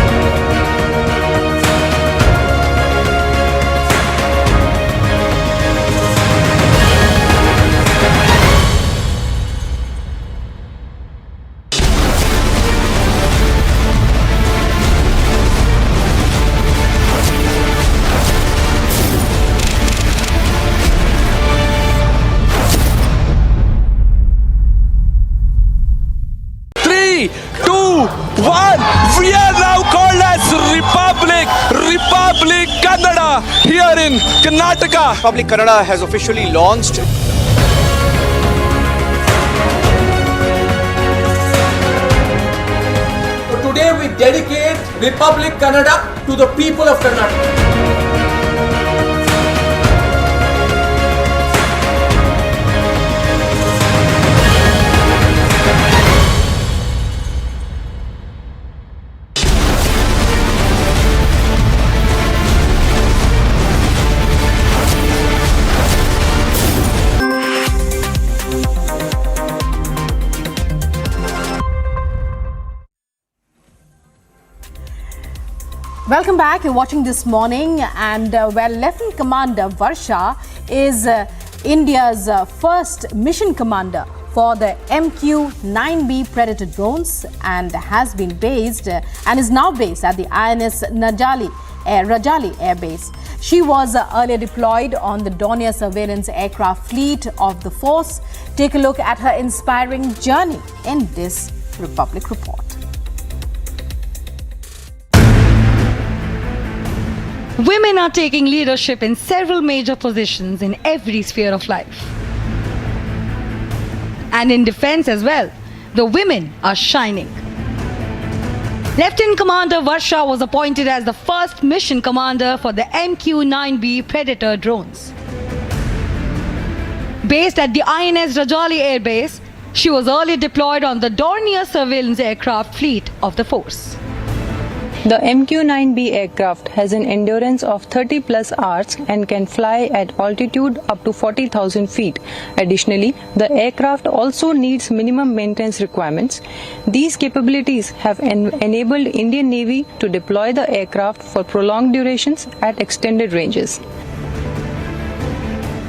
3, 2, 1. We are now called as Republic Kannada here in Karnataka. Republic Kannada has officially launched. Today we dedicate Republic Kannada to the people of Karnataka. Welcome back. You're watching This Morning, and Lieutenant Commander Varsha is India's first mission commander for the MQ-9B Predator drones and has been based and is now based at the INS Rajali Air Base. She was earlier deployed on the Dornier surveillance aircraft fleet of the force. Take a look at her inspiring journey in this Republic Report. Women are taking leadership in several major positions in every sphere of life. And in defense as well, the women are shining. Lieutenant Commander Varsha was appointed as the first mission commander for the MQ-9B Predator drones. Based at the INS Rajali Air Base, she was earlier deployed on the Dornier surveillance aircraft fleet of the force. The MQ-9B aircraft has an endurance of 30 plus hours and can fly at altitude up to 40,000 feet. Additionally, the aircraft also needs minimum maintenance requirements. These capabilities have enabled Indian Navy to deploy the aircraft for prolonged durations at extended ranges.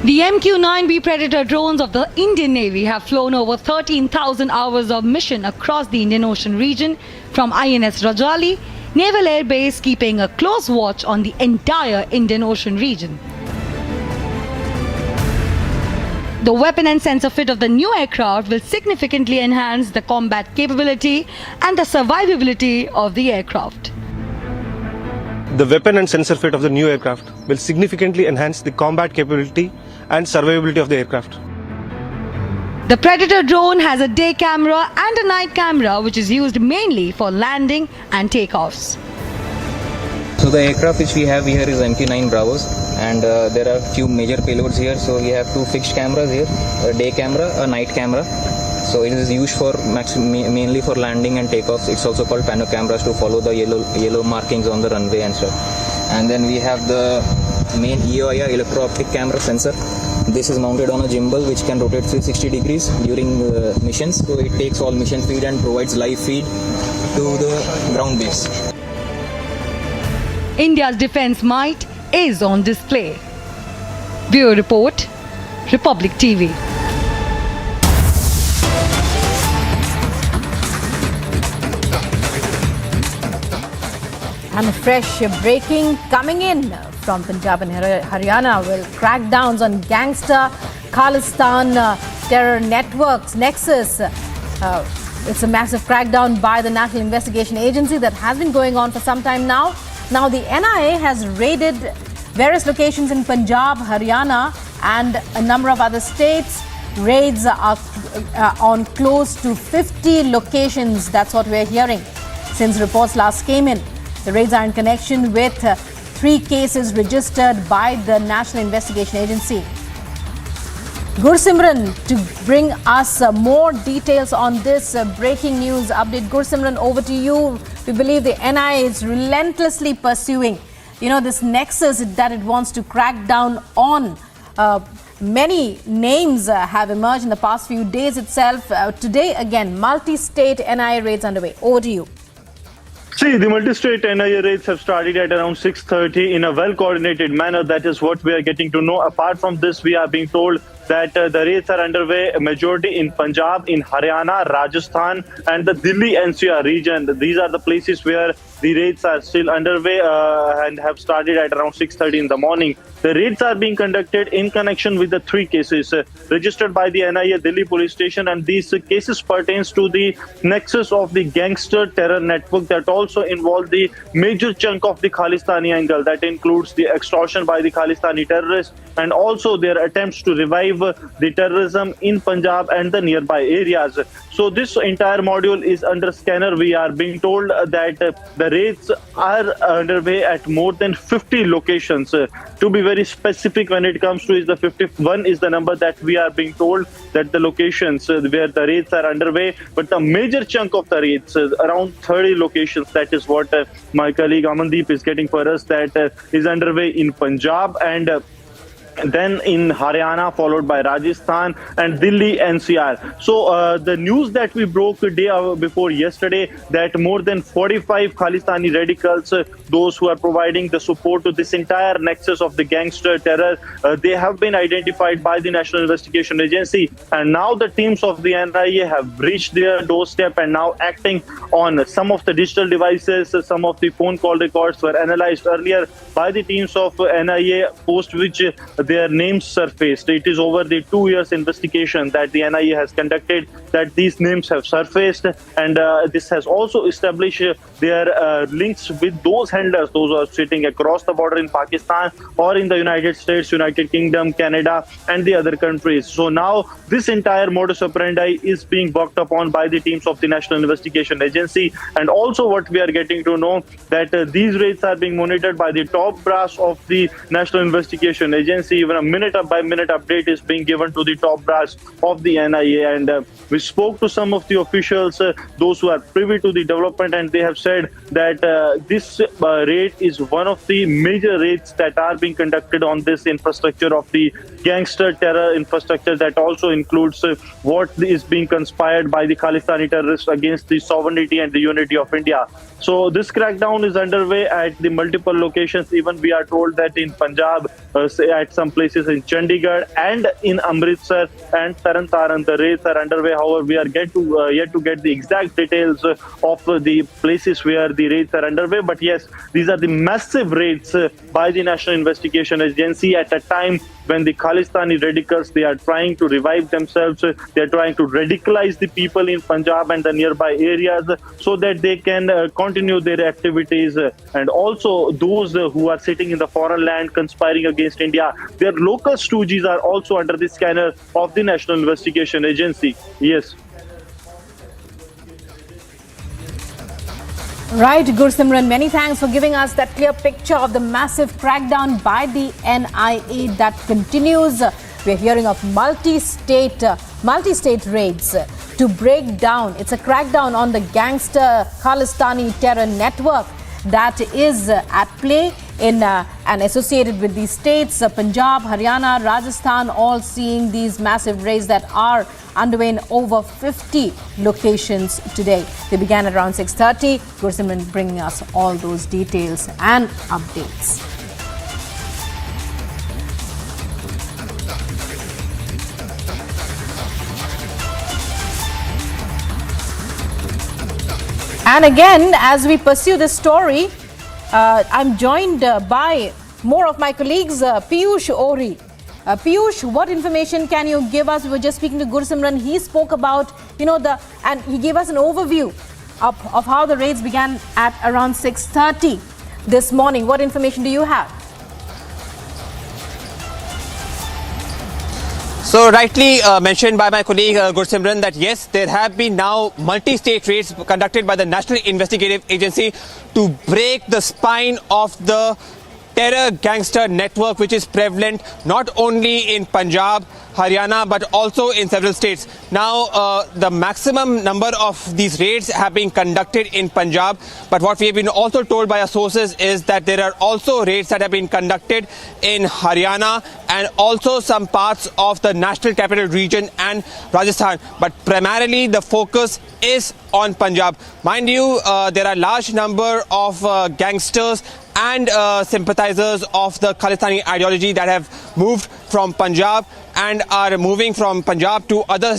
The MQ-9B Predator drones of the Indian Navy have flown over 13,000 hours of mission across the Indian Ocean region from INS Rajali Naval Air Base, keeping a close watch on the entire Indian Ocean region. The weapon and sensor fit of the new aircraft will significantly enhance the combat capability and the survivability of the aircraft. The weapon and sensor fit of the new aircraft will significantly enhance the combat capability and survivability of the aircraft. The Predator drone has a day camera and a night camera, which is used mainly for landing and takeoffs. So the aircraft which we have here is MQ-9 Bravos, and there are few major payloads here. So we have two fixed cameras here, a day camera, a night camera. So it is used for mainly for landing and takeoffs. It's also called pano cameras to follow the yellow markings on the runway and stuff. And then we have the main EOIR electro-optic camera sensor. This is mounted on a gimbal which can rotate 360 degrees during missions. So it takes all mission feed and provides live feed to the ground base. India's defense might is on display. Bureau Report, Republic TV. And fresh breaking coming in from Punjab and Haryana will crackdowns on gangster Khalistan terror networks nexus. It's a massive crackdown by the National Investigation Agency that has been going on for some time now. Now the NIA has raided various locations in Punjab, Haryana and a number of other states. Raids are on close to 50 locations. That's what we're hearing since reports last came in. The raids are in connection with 3 cases registered by the National Investigation Agency. Gursimran to bring us more details on this breaking news update. Gursimran, over to you. We believe the NIA is relentlessly pursuing, this nexus that it wants to crack down on. Many names have emerged in the past few days itself. Today, again, multi-state NIA raids underway. Over to you. See, the multi-state NIA raids have started at around 6:30 in a well-coordinated manner. That is what we are getting to know. Apart from this, we are being told that the raids are underway, a majority in Punjab, in Haryana, Rajasthan and the Delhi NCR region. These are the places where the raids are still underway and have started at around 6:30 in the morning. The raids are being conducted in connection with the 3 cases registered by the NIA Delhi police station, and these cases pertains to the nexus of the gangster terror network that also involve the major chunk of the Khalistani angle. That includes the extortion by the Khalistani terrorists and also their attempts to revive the terrorism in Punjab and the nearby areas. So this entire module is under scanner. We are being told that the raids are underway at more than 50 locations. To be very specific, when it comes to is the 51 is the number that we are being told that the locations where the raids are underway. But the major chunk of the raids, around 30 locations, that is what my colleague Amandeep is getting for us, that is underway in Punjab and then in Haryana, followed by Rajasthan and Delhi NCR. So the news that we broke the day before yesterday, that more than 45 Khalistani radicals, those who are providing the support to this entire nexus of the gangster terror, they have been identified by the National Investigation Agency, and now the teams of the NIA have reached their doorstep and now acting on some of the digital devices. Some of the phone call records were analyzed earlier by the teams of NIA, post which their names surfaced. It is over the 2 years investigation that the NIA has conducted that these names have surfaced, and this has also established their links with those handlers, those who are sitting across the border in Pakistan or in the United States, United Kingdom, Canada and the other countries. So now this entire modus operandi is being worked upon by the teams of the National Investigation Agency, and also what we are getting to know that these raids are being monitored by the top brass of the National Investigation Agency. Even a minute-by-minute update is being given to the top brass of the NIA, and we spoke to some of the officials, those who are privy to the development, and they have said that this raid is one of the major raids that are being conducted on this infrastructure of the gangster terror infrastructure that also includes what is being conspired by the Khalistani terrorists against the sovereignty and the unity of India. So this crackdown is underway at the multiple locations. Even we are told that in Punjab, at some places in Chandigarh and in Amritsar and Taran the raids are underway. However, we are yet to get the exact details of the places where the raids are underway. But yes, these are the massive raids by the National Investigation Agency at a time when the Khalistani radicals, they are trying to revive themselves. They are trying to radicalize the people in Punjab and the nearby areas so that they can continue their activities. And also those who are sitting in the foreign land conspiring against India, their local stooges are also under the scanner of the National Investigation Agency. Yes. Right, Gursimran, many thanks for giving us that clear picture of the massive crackdown by the NIA that continues. We're hearing of multi-state raids to break down. It's a crackdown on the gangster Khalistani terror network that is at play in and associated with these states, Punjab, Haryana, Rajasthan, all seeing these massive raids that are underway in over 50 locations today. They began at around 6:30. Gursimran bringing us all those details and updates. And again, as we pursue this story, I'm joined by more of my colleagues, Piyush Ori. Piyush, what information can you give us? We were just speaking to Gursimran. He spoke about, and he gave us an overview of how the raids began at around 6:30 this morning. What information do you have? So rightly mentioned by my colleague Gursimran that yes, there have been now multi-state raids conducted by the National Investigative Agency to break the spine of the terror gangster network which is prevalent not only in Punjab, Haryana, but also in several states. Now, the maximum number of these raids have been conducted in Punjab, but what we have been also told by our sources is that there are also raids that have been conducted in Haryana and also some parts of the National Capital Region and Rajasthan. But primarily the focus is on Punjab. Mind you, there are large number of gangsters and sympathizers of the Khalistani ideology that have moved from Punjab and are moving from Punjab to other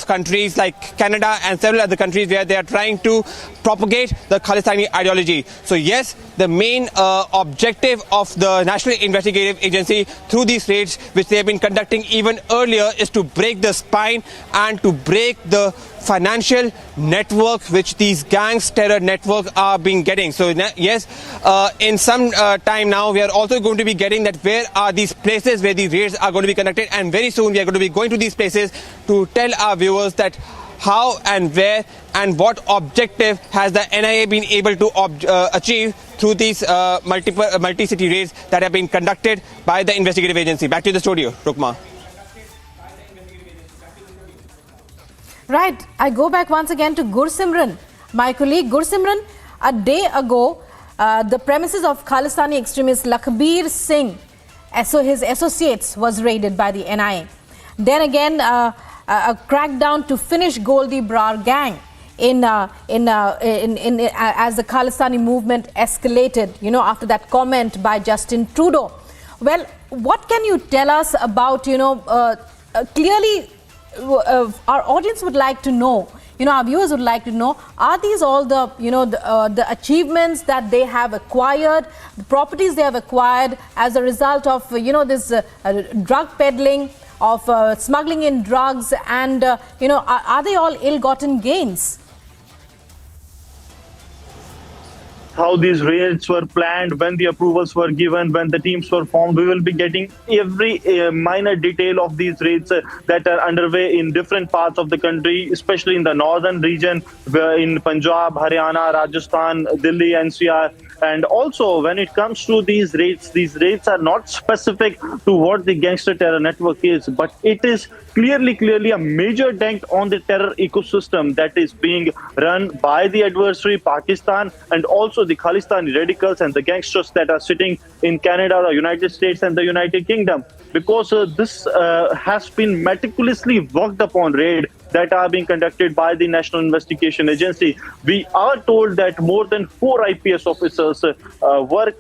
countries like Canada and several other countries where they are trying to propagate the Khalistani ideology. So yes, the main objective of the National Investigative Agency through these raids, which they have been conducting even earlier, is to break the spine and to break the financial network which these gangs terror network are being getting. So yes, in some time now we are also going to be getting that where are these places where these raids are going to be conducted, and very soon we are going to be going to these places to tell our viewers that how and where and what objective has the NIA been able to achieve through these multi-city raids that have been conducted by the investigative agency. Back to the studio, Rukma. Right, I go back once again to Gursimran, my colleague. Gursimran, a day ago, the premises of Khalistani extremist Lakhbir Singh, so his associates, was raided by the NIA. Then again, a crackdown to finish Goldi Brar gang as the Khalistani movement escalated, after that comment by Justin Trudeau. Well, what can you tell us about, clearly, our audience would like to know, our viewers would like to know, are these all the, the achievements that they have acquired, the properties they have acquired as a result of, this drug peddling, of smuggling in drugs, and, are they all ill-gotten gains? How these raids were planned, when the approvals were given, when the teams were formed. We will be getting every minor detail of these raids that are underway in different parts of the country, especially in the northern region, in Punjab, Haryana, Rajasthan, Delhi, NCR. And also, when it comes to these raids are not specific to what the gangster terror network is, but it is clearly a major dent on the terror ecosystem that is being run by the adversary, Pakistan, and also the Khalistani radicals and the gangsters that are sitting in Canada, the United States, and the United Kingdom. Because this has been meticulously worked upon raid that are being conducted by the National Investigation Agency. We are told that more than 4 IPS officers were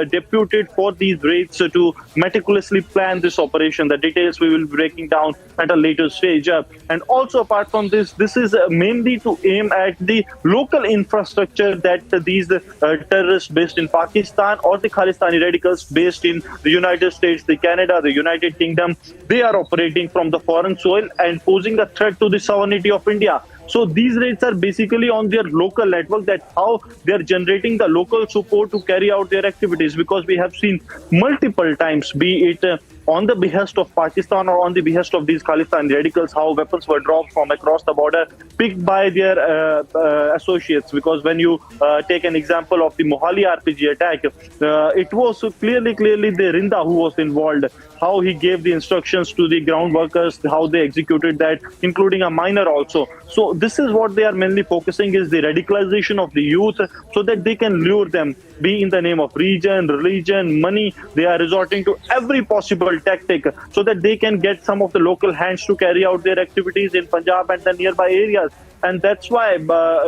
deputed for these raids to meticulously plan this operation. The details we will be breaking down at a later stage. And also apart from this, this is mainly to aim at the local infrastructure that these terrorists based in Pakistan or the Khalistani radicals based in the United States, the Canada, the United Kingdom, they are operating from the foreign soil and posing a threat to the sovereignty of India. So these raids are basically on their local network, that's how they are generating the local support to carry out their activities, because we have seen multiple times, be it on the behest of Pakistan or on the behest of these Khalistani radicals, how weapons were dropped from across the border, picked by their associates. Because when you take an example of the Mohali RPG attack, it was clearly the Rinda who was involved, how he gave the instructions to the ground workers, how they executed that, including a minor also. So this is what they are mainly focusing, is the radicalization of the youth, so that they can lure them, be in the name of region, religion, money. They are resorting to every possible tactic so that they can get some of the local hands to carry out their activities in Punjab and the nearby areas. And that's why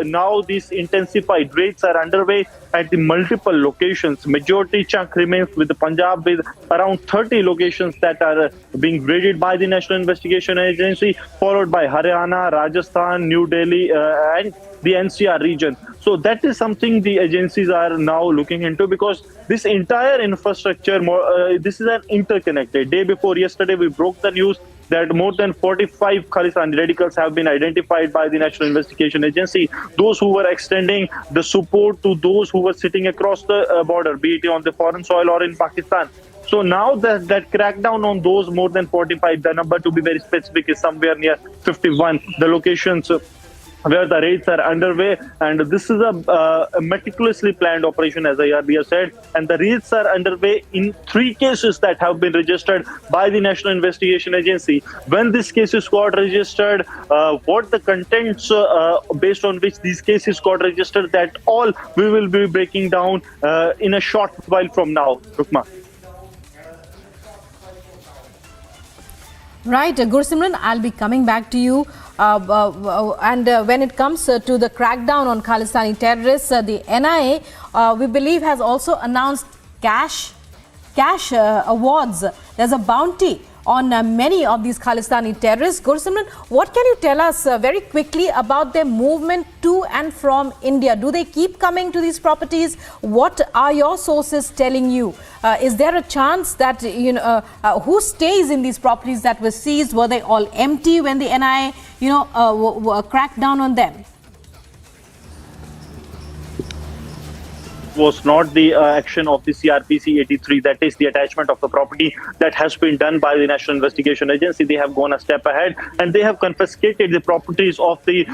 now these intensified raids are underway at the multiple locations. Majority chunk remains with the Punjab, with around 30 locations that are being raided by the National Investigation Agency, followed by Haryana, Rajasthan, New Delhi and the NCR region. So that is something the agencies are now looking into, because this entire infrastructure, this is an interconnected. Day before yesterday, we broke the news that more than 45 Khalistani radicals have been identified by the National Investigation Agency, those who were extending the support to those who were sitting across the border, be it on the foreign soil or in Pakistan. So now that crackdown on those more than 45, the number to be very specific is somewhere near 51, the locations where the raids are underway, and this is a meticulously planned operation, as I earlier said, and the raids are underway in 3 cases that have been registered by the National Investigation Agency. When these cases got registered, what the contents based on which these cases got registered, that all we will be breaking down in a short while from now. Rukma. Right, Gursimran, I'll be coming back to you. And when it comes to the crackdown on Khalistani terrorists, the NIA, we believe, has also announced cash awards. There's a bounty on many of these Khalistani terrorists. Gursimran, what can you tell us very quickly about their movement to and from India? Do they keep coming to these properties? What are your sources telling you? Is there a chance that, who stays in these properties that were seized? Were they all empty when the NIA, cracked down on them? Was not the action of the CRPC 83, that is the attachment of the property that has been done by the National Investigation Agency. They have gone a step ahead and they have confiscated the properties of the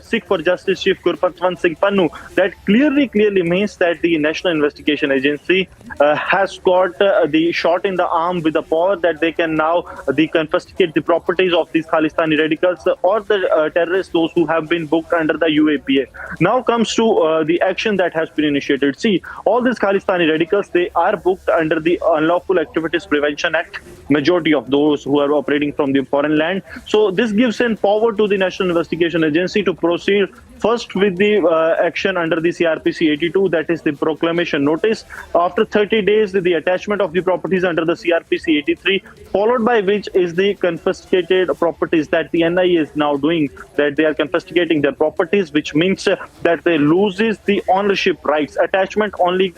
Sikh for Justice Chief Gurpatwant Singh Pannu. That clearly means that the National Investigation Agency has got the shot in the arm with the power that they can now confiscate the properties of these Khalistani radicals or the terrorists, those who have been booked under the UAPA. Now comes to the action that has been initiated. See, all these Khalistani radicals, they are booked under the Unlawful Activities Prevention Act, majority of those who are operating from the foreign land. So this gives in power to the National Investigation Agency to proceed first with the action under the CRPC 82, that is the proclamation notice. After 30 days, the attachment of the properties under the CRPC 83, followed by which is the confiscated properties that the NIA is now doing, that they are confiscating their properties, which means that they loses the ownership rights. Attachment only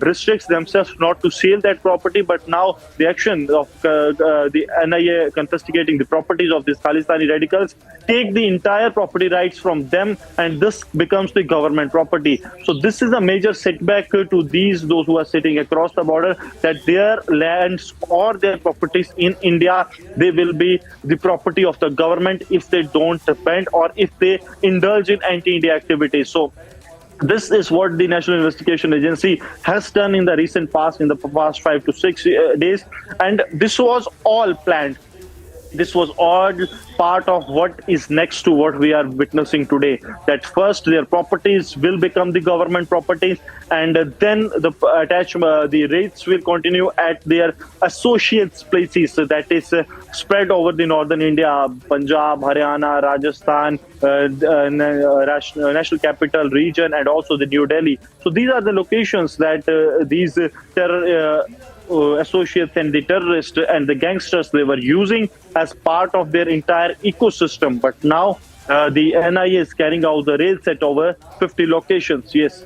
restricts themselves not to sell that property, but now the action of the NIA confiscating the properties of these Khalistani radicals take the entire property rights from them, and this becomes the government property. So this is a major setback to those who are sitting across the border, that their lands or their properties in India, they will be the property of the government if they don't depend or if they indulge in anti-India activities. So this is what the National Investigation Agency has done in the recent past, in the past 5 to 6 days, and this was all planned. this was all part of what is next to what we are witnessing today. That first their properties will become the government properties, and then the raids will continue at their associates places, that is spread over the northern India, Punjab, Haryana, Rajasthan, National Capital Region, and also the New Delhi. So these are the locations that these terror associates and the terrorists and the gangsters, they were using as part of their entire ecosystem. But now the NIA is carrying out the raids at over 50 locations. Yes.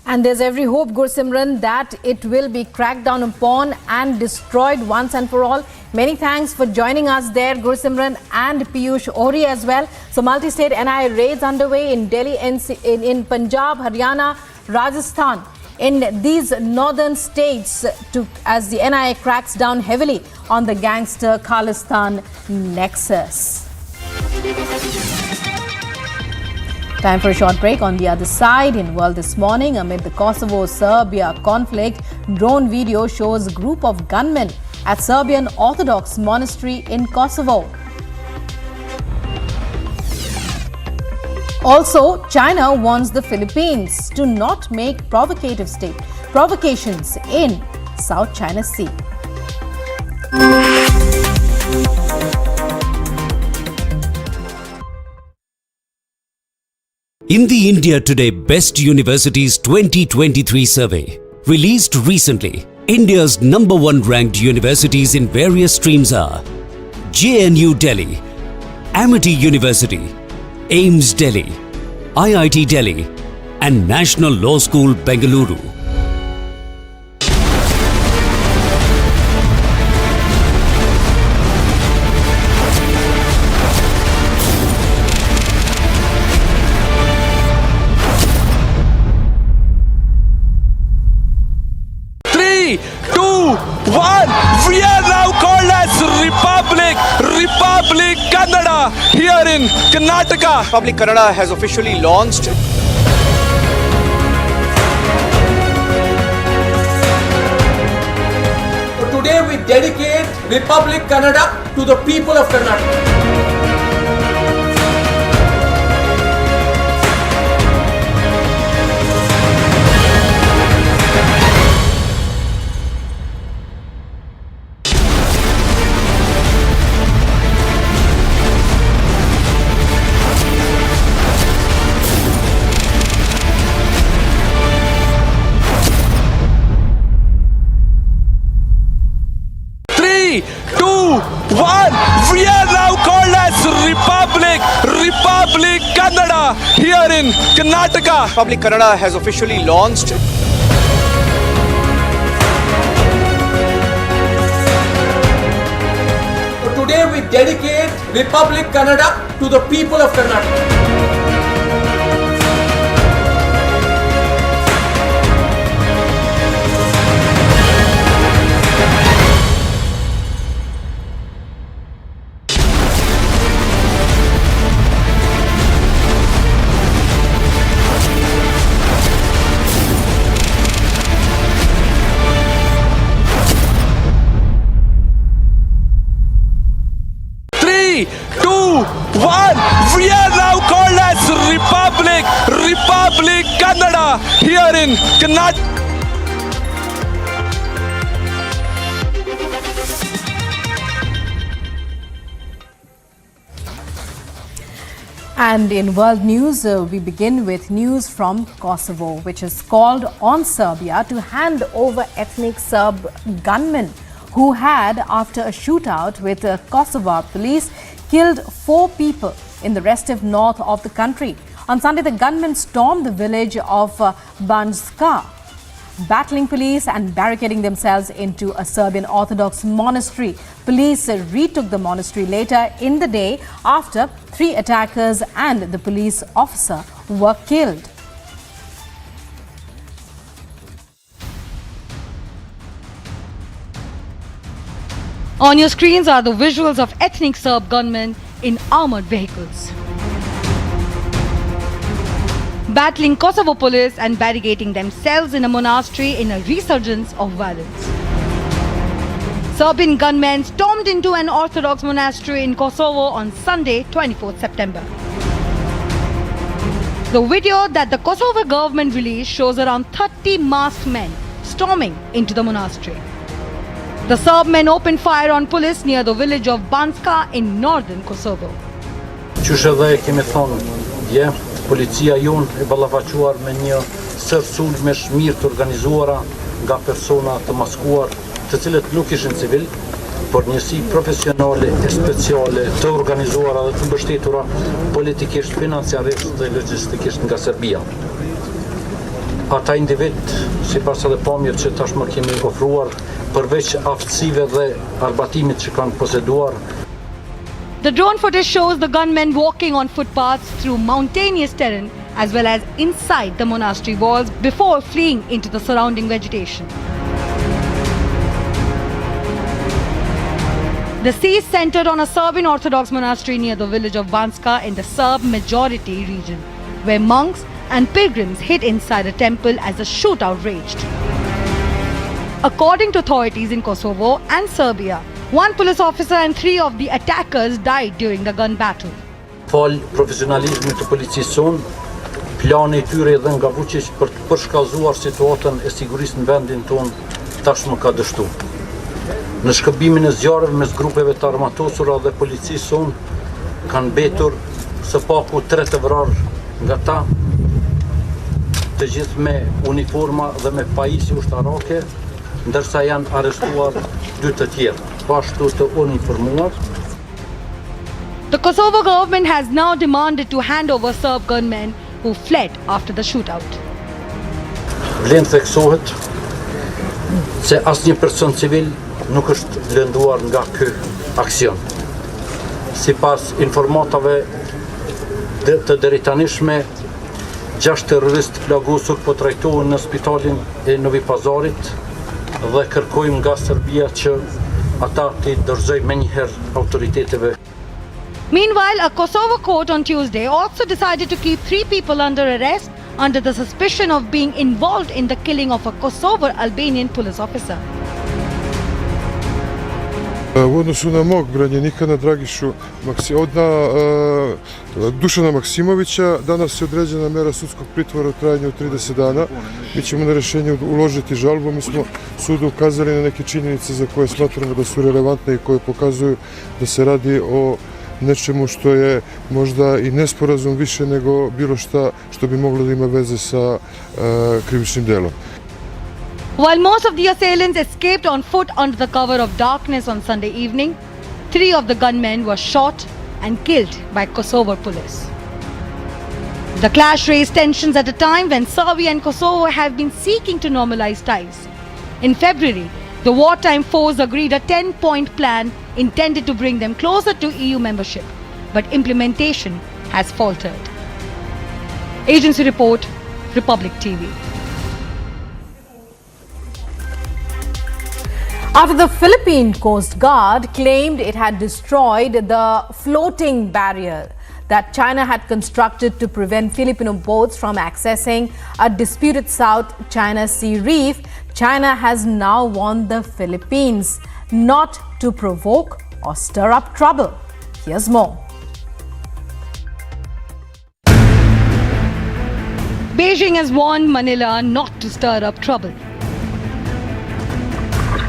And there's every hope, Gursimran, that it will be cracked down upon and destroyed once and for all. Many thanks for joining us there, Gursimran and Piyush Ohri as well. So multi-state NIA raids underway in Delhi, in Punjab, Haryana, Rajasthan, in these northern states as the NIA cracks down heavily on the gangster Khalistan nexus. Time for a short break. On the other side, in World This Morning, amid the Kosovo-Serbia conflict, drone video shows a group of gunmen at Serbian Orthodox monastery in Kosovo. Also, China warns the Philippines to not make provocations in South China Sea. In the India Today Best Universities 2023 survey, released recently, India's #1 ranked universities in various streams are JNU Delhi, Amity University, AIIMS Delhi, IIT Delhi, and National Law School Bengaluru. We are now called as Republic Kannada here in Karnataka. Republic Kannada has officially launched. Today we dedicate Republic Kannada to the people of Karnataka. We are now called as Republic Kannada here in Karnataka. Republic Kannada has officially launched. Today we dedicate Republic Kannada to the people of Karnataka. We are now called as Republic Kannada here in Karnataka. And in world news, we begin with news from Kosovo, which has called on Serbia to hand over ethnic Serb gunmen who had, after a shootout with Kosovo police, killed 4 people in the restive north of the country. On Sunday, the gunmen stormed the village of Banjska, battling police and barricading themselves into a Serbian Orthodox monastery. Police retook the monastery later in the day after 3 attackers and the police officer were killed. On your screens are the visuals of ethnic Serb gunmen in armored vehicles, battling Kosovo police and barricading themselves in a monastery in a resurgence of violence. Serbian gunmen stormed into an Orthodox monastery in Kosovo on Sunday, 24th September. The video that the Kosovo government released shows around 30 masked men storming into the monastery. The Serb men opened fire on police near the village of Banska in northern Kosovo. Qysh edhe kemi thonë dje, policia jonë e ballafaquar me një sër sulmesh mirë të organizuara nga persona të maskuar, të cilët nuk ishin civil, por njësi profesionale e speciale të organizuara dhe të mbështetura politikisht, financiarisht dhe logjistikisht nga Serbia. Ata individ, sipas edhe pamjet që tashmë kemi ofruar, përveç aftësive dhe arbatimit që kanë poseduar. The drone footage shows the gunmen walking on footpaths through mountainous terrain as well as inside the monastery walls before fleeing into the surrounding vegetation. The siege centered on a Serbian Orthodox monastery near the village of Banska in the Serb majority region, where monks and pilgrims hid inside a temple as a shootout raged. According to authorities in Kosovo and Serbia, one police officer and 3 of the attackers died during the gun battle. Fal profesionalizmit të policisë sonë, plani i tyre edhe nga Vučić për të përshkallëzuar situatën e sigurisë në vendin tonë tashmë ka dështu. Në shkëmbimin e zjarreve mes grupeve të armatosura dhe policisë sonë kanë mbetur së paku 3 të vrarë nga ta, të gjithë me uniforma dhe me pajisje ushtarake, ndërsa janë arrestuar 2 të tjerë, pashtu të uniformuar. The Kosovo government has now demanded to hand over Serb gunmen who fled after the shootout. Vlen theksohet se asnjë person civil nuk është lënduar nga ky aksion. Sipas informatave të drejtanishme, 6 terroristë plagosur po trajtohen në spitalin e Novi Pazarit dhe kërkojmë nga Serbia që ata të dorëzojnë menjëherë autoriteteve. Meanwhile, a Kosovo court on Tuesday also decided to keep 3 people under arrest under the suspicion of being involved in the killing of a Kosovo Albanian police officer. U odnosu na mog branjenika, na Dragišu, Dušana Maksimovića, danas je određena mera sudskog pritvora u trajanju od 30 dana. Mi ćemo na rješenje uložiti žalbu. Mi smo sudu ukazali na neke činjenice za koje smatramo da su relevantne i koje pokazuju da se radi o nečemu što je možda i nesporazum više nego bilo šta što bi moglo da ima veze sa krivičnim delom. While most of the assailants escaped on foot under the cover of darkness on Sunday evening, 3 of the gunmen were shot and killed by Kosovo police. The clash raised tensions at a time when Serbia and Kosovo have been seeking to normalize ties. In February, the wartime foes agreed a 10-point plan intended to bring them closer to EU membership, but implementation has faltered. Agency report, Republic TV. After the Philippine Coast Guard claimed it had destroyed the floating barrier that China had constructed to prevent Filipino boats from accessing a disputed South China Sea reef, China has now warned the Philippines not to provoke or stir up trouble. Here's more. Beijing has warned Manila not to stir up trouble.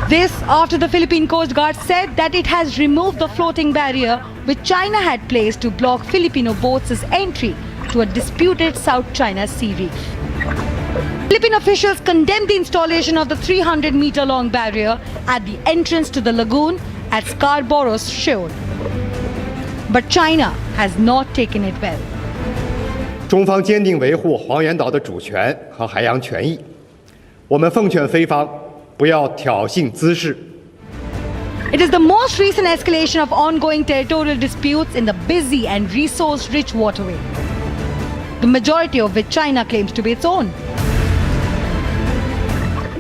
This after the Philippine Coast Guard said that it has removed the floating barrier which China had placed to block Filipino boats' entry to a disputed South China Sea reef. Philippine officials condemned the installation of the 300-meter-long barrier at the entrance to the lagoon at Scarborough's Shoal. But China has not taken it well. 中方坚定维护黄岩岛的主权和海洋权益。我们奉劝菲方不要挑衅滋事。 It is the most recent escalation of ongoing territorial disputes in the busy and resource-rich waterway, the majority of which China claims to be its own.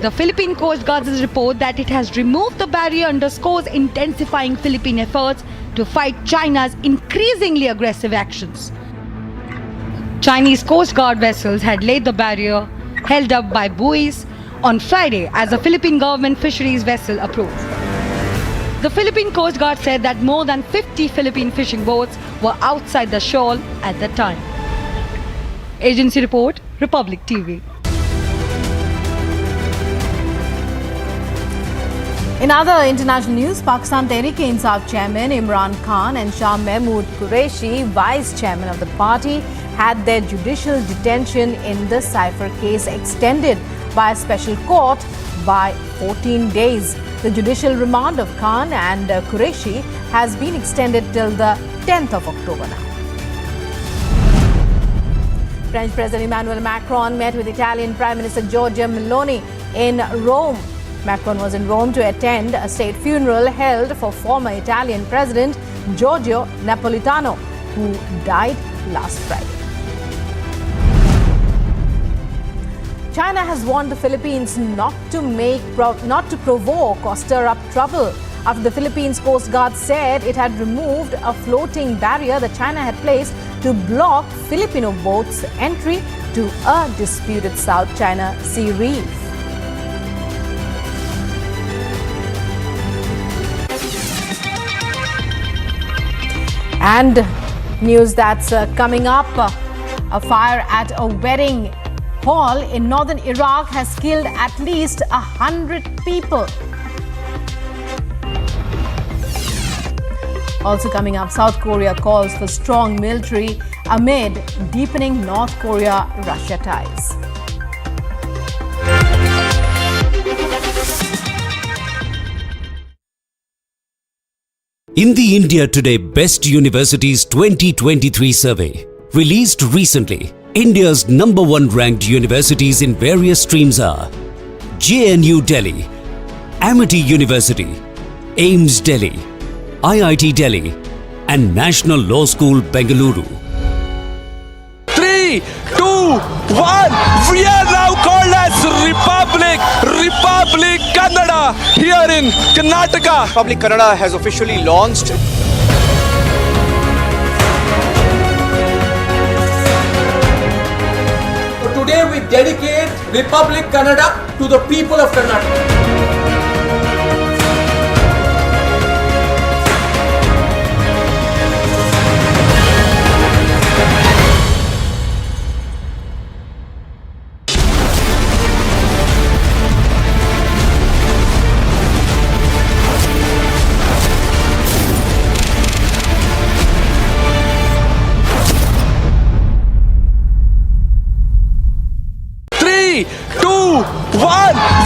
The Philippine Coast Guard's report that it has removed the barrier underscores intensifying Philippine efforts to fight China's increasingly aggressive actions. Chinese Coast Guard vessels had laid the barrier, held up by buoys, on Friday as a Philippine government fisheries vessel approached. The Philippine Coast Guard said that more than 50 Philippine fishing boats were outside the shoal at that time. Agency report, Republic TV. In other international news, Pakistan Tehreek-e-Insaf chairman Imran Khan and Shah Mahmood Qureshi, vice chairman of the party, had their judicial detention in the Cypher case extended by a special court by 14 days. The judicial remand of Khan and Qureshi has been extended till the 10th of October now. French President Emmanuel Macron met with Italian Prime Minister Giorgia Meloni in Rome. Macron was in Rome to attend a state funeral held for former Italian President Giorgio Napolitano, who died last Friday. China has warned the Philippines not to provoke or stir up trouble after the Philippines Coast Guard said it had removed a floating barrier that China had placed to block Filipino boats' entry to a disputed South China Sea reef. And news that's coming up, a fire at a wedding hall in northern Iraq has killed at least 100 people. Also coming up, South Korea calls for strong military amid deepening North Korea-Russia ties. In the India Today Best Universities 2023 survey, released recently, India's #1 ranked universities in various streams are JNU Delhi, Amity University, AIIMS Delhi, IIT Delhi, and National Law School Bengaluru. 3, 2, 1, we are now called as Republic Kannada here in Karnataka. Republic Kannada has officially launched. Today we dedicate Republic Kannada to the people of Karnataka.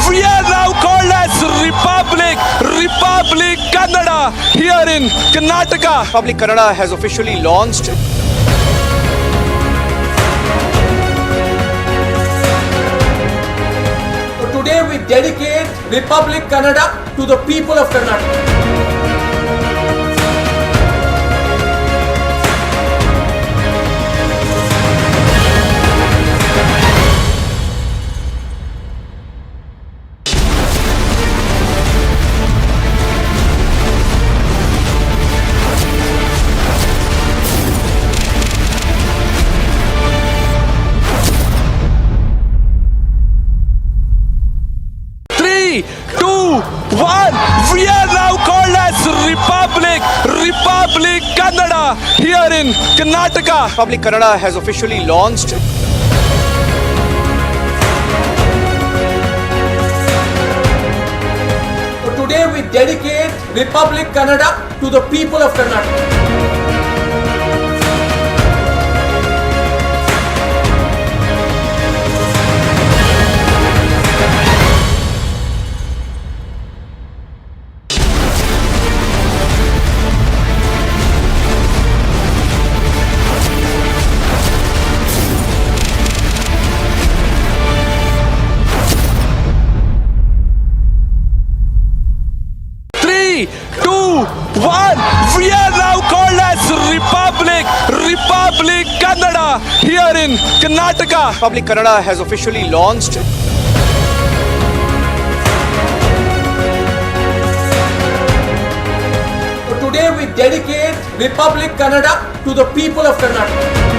We are now called as Republic Kannada here in Karnataka. Republic Kannada has officially launched. Today we dedicate Republic Kannada to the people of Karnataka. We are now called as Republic Kannada here in Karnataka. Republic Kannada has officially launched. Today we dedicate Republic Kannada to the people of Karnataka. We are now called as Republic Kannada here in Karnataka. Republic Kannada has officially launched. Today we dedicate Republic Kannada to the people of Karnataka.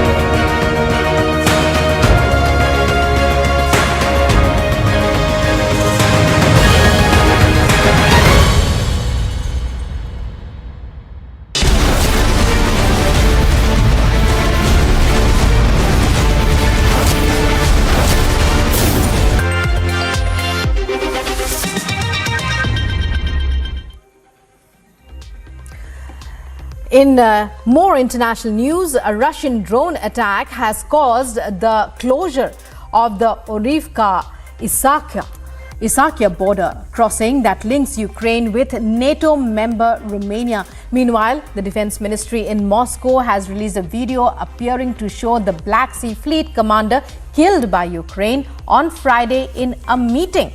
In more international news, a Russian drone attack has caused the closure of the Orivka-Isakia border crossing that links Ukraine with NATO member Romania. Meanwhile, the Defense Ministry in Moscow has released a video appearing to show the Black Sea Fleet commander killed by Ukraine on Friday in a meeting.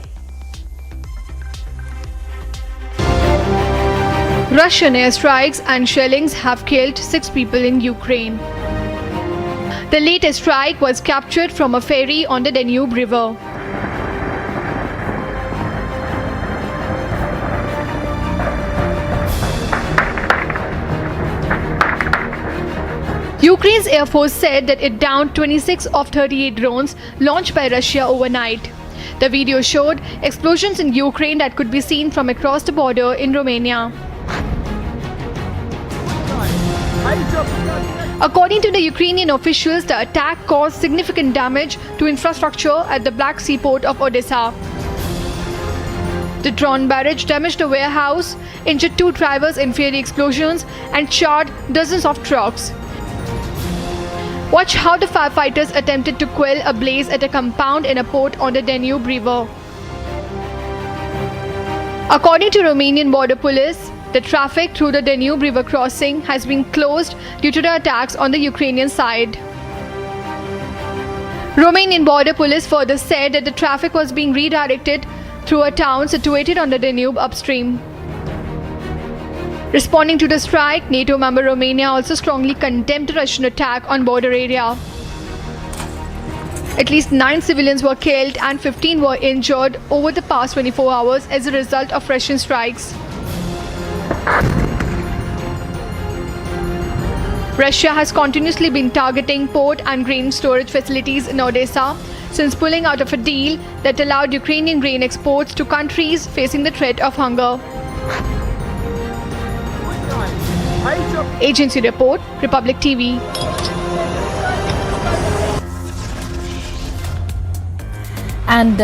Russian airstrikes and shellings have killed 6 people in Ukraine. The latest strike was captured from a ferry on the Danube River. Ukraine's Air Force said that it downed 26 of 38 drones launched by Russia overnight. The video showed explosions in Ukraine that could be seen from across the border in Romania. According to the Ukrainian officials, the attack caused significant damage to infrastructure at the Black Sea port of Odessa. The drone barrage damaged a warehouse, injured 2 drivers in ferry explosions, and charred dozens of trucks. Watch how the firefighters attempted to quell a blaze at a compound in a port on the Danube River. According to Romanian border police, the traffic through the Danube River crossing has been closed due to the attacks on the Ukrainian side. Romanian border police further said that the traffic was being redirected through a town situated on the Danube upstream. Responding to the strike, NATO member Romania also strongly condemned the Russian attack on border area. At least 9 civilians were killed and 15 were injured over the past 24 hours as a result of Russian strikes. Russia has continuously been targeting port and grain storage facilities in Odessa since pulling out of a deal that allowed Ukrainian grain exports to countries facing the threat of hunger. Agency report, Republic TV. And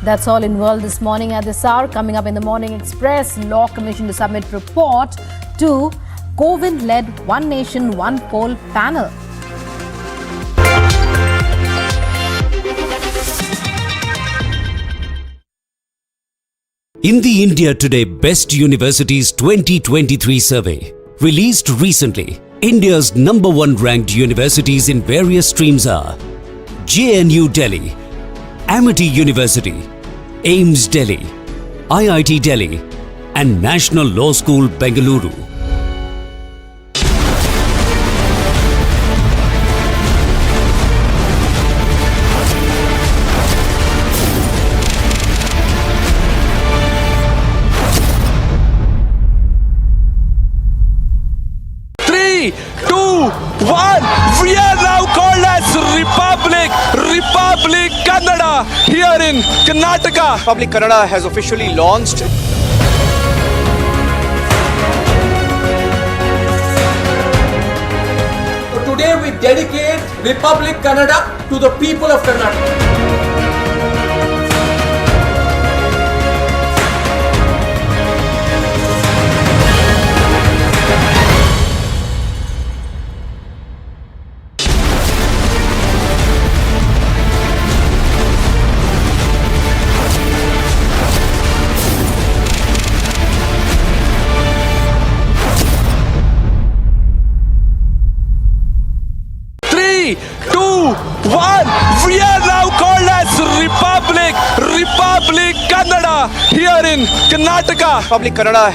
that's all in world this morning at this hour. Coming up in the Morning Express, Law Commission to submit report to Cauvery-led One Nation, One Poll panel. In the India Today Best Universities 2023 survey, released recently, India's #1 ranked universities in various streams are JNU Delhi, Amity University, AIIMS Delhi, IIT Delhi, and National Law School Bengaluru. We are now called as Republic Kannada here in Karnataka. Republic Kannada has officially launched. So today we dedicate Republic Kannada to the people of Karnataka. We are now called as Republic Kannada here in Karnataka. Republic Kannada has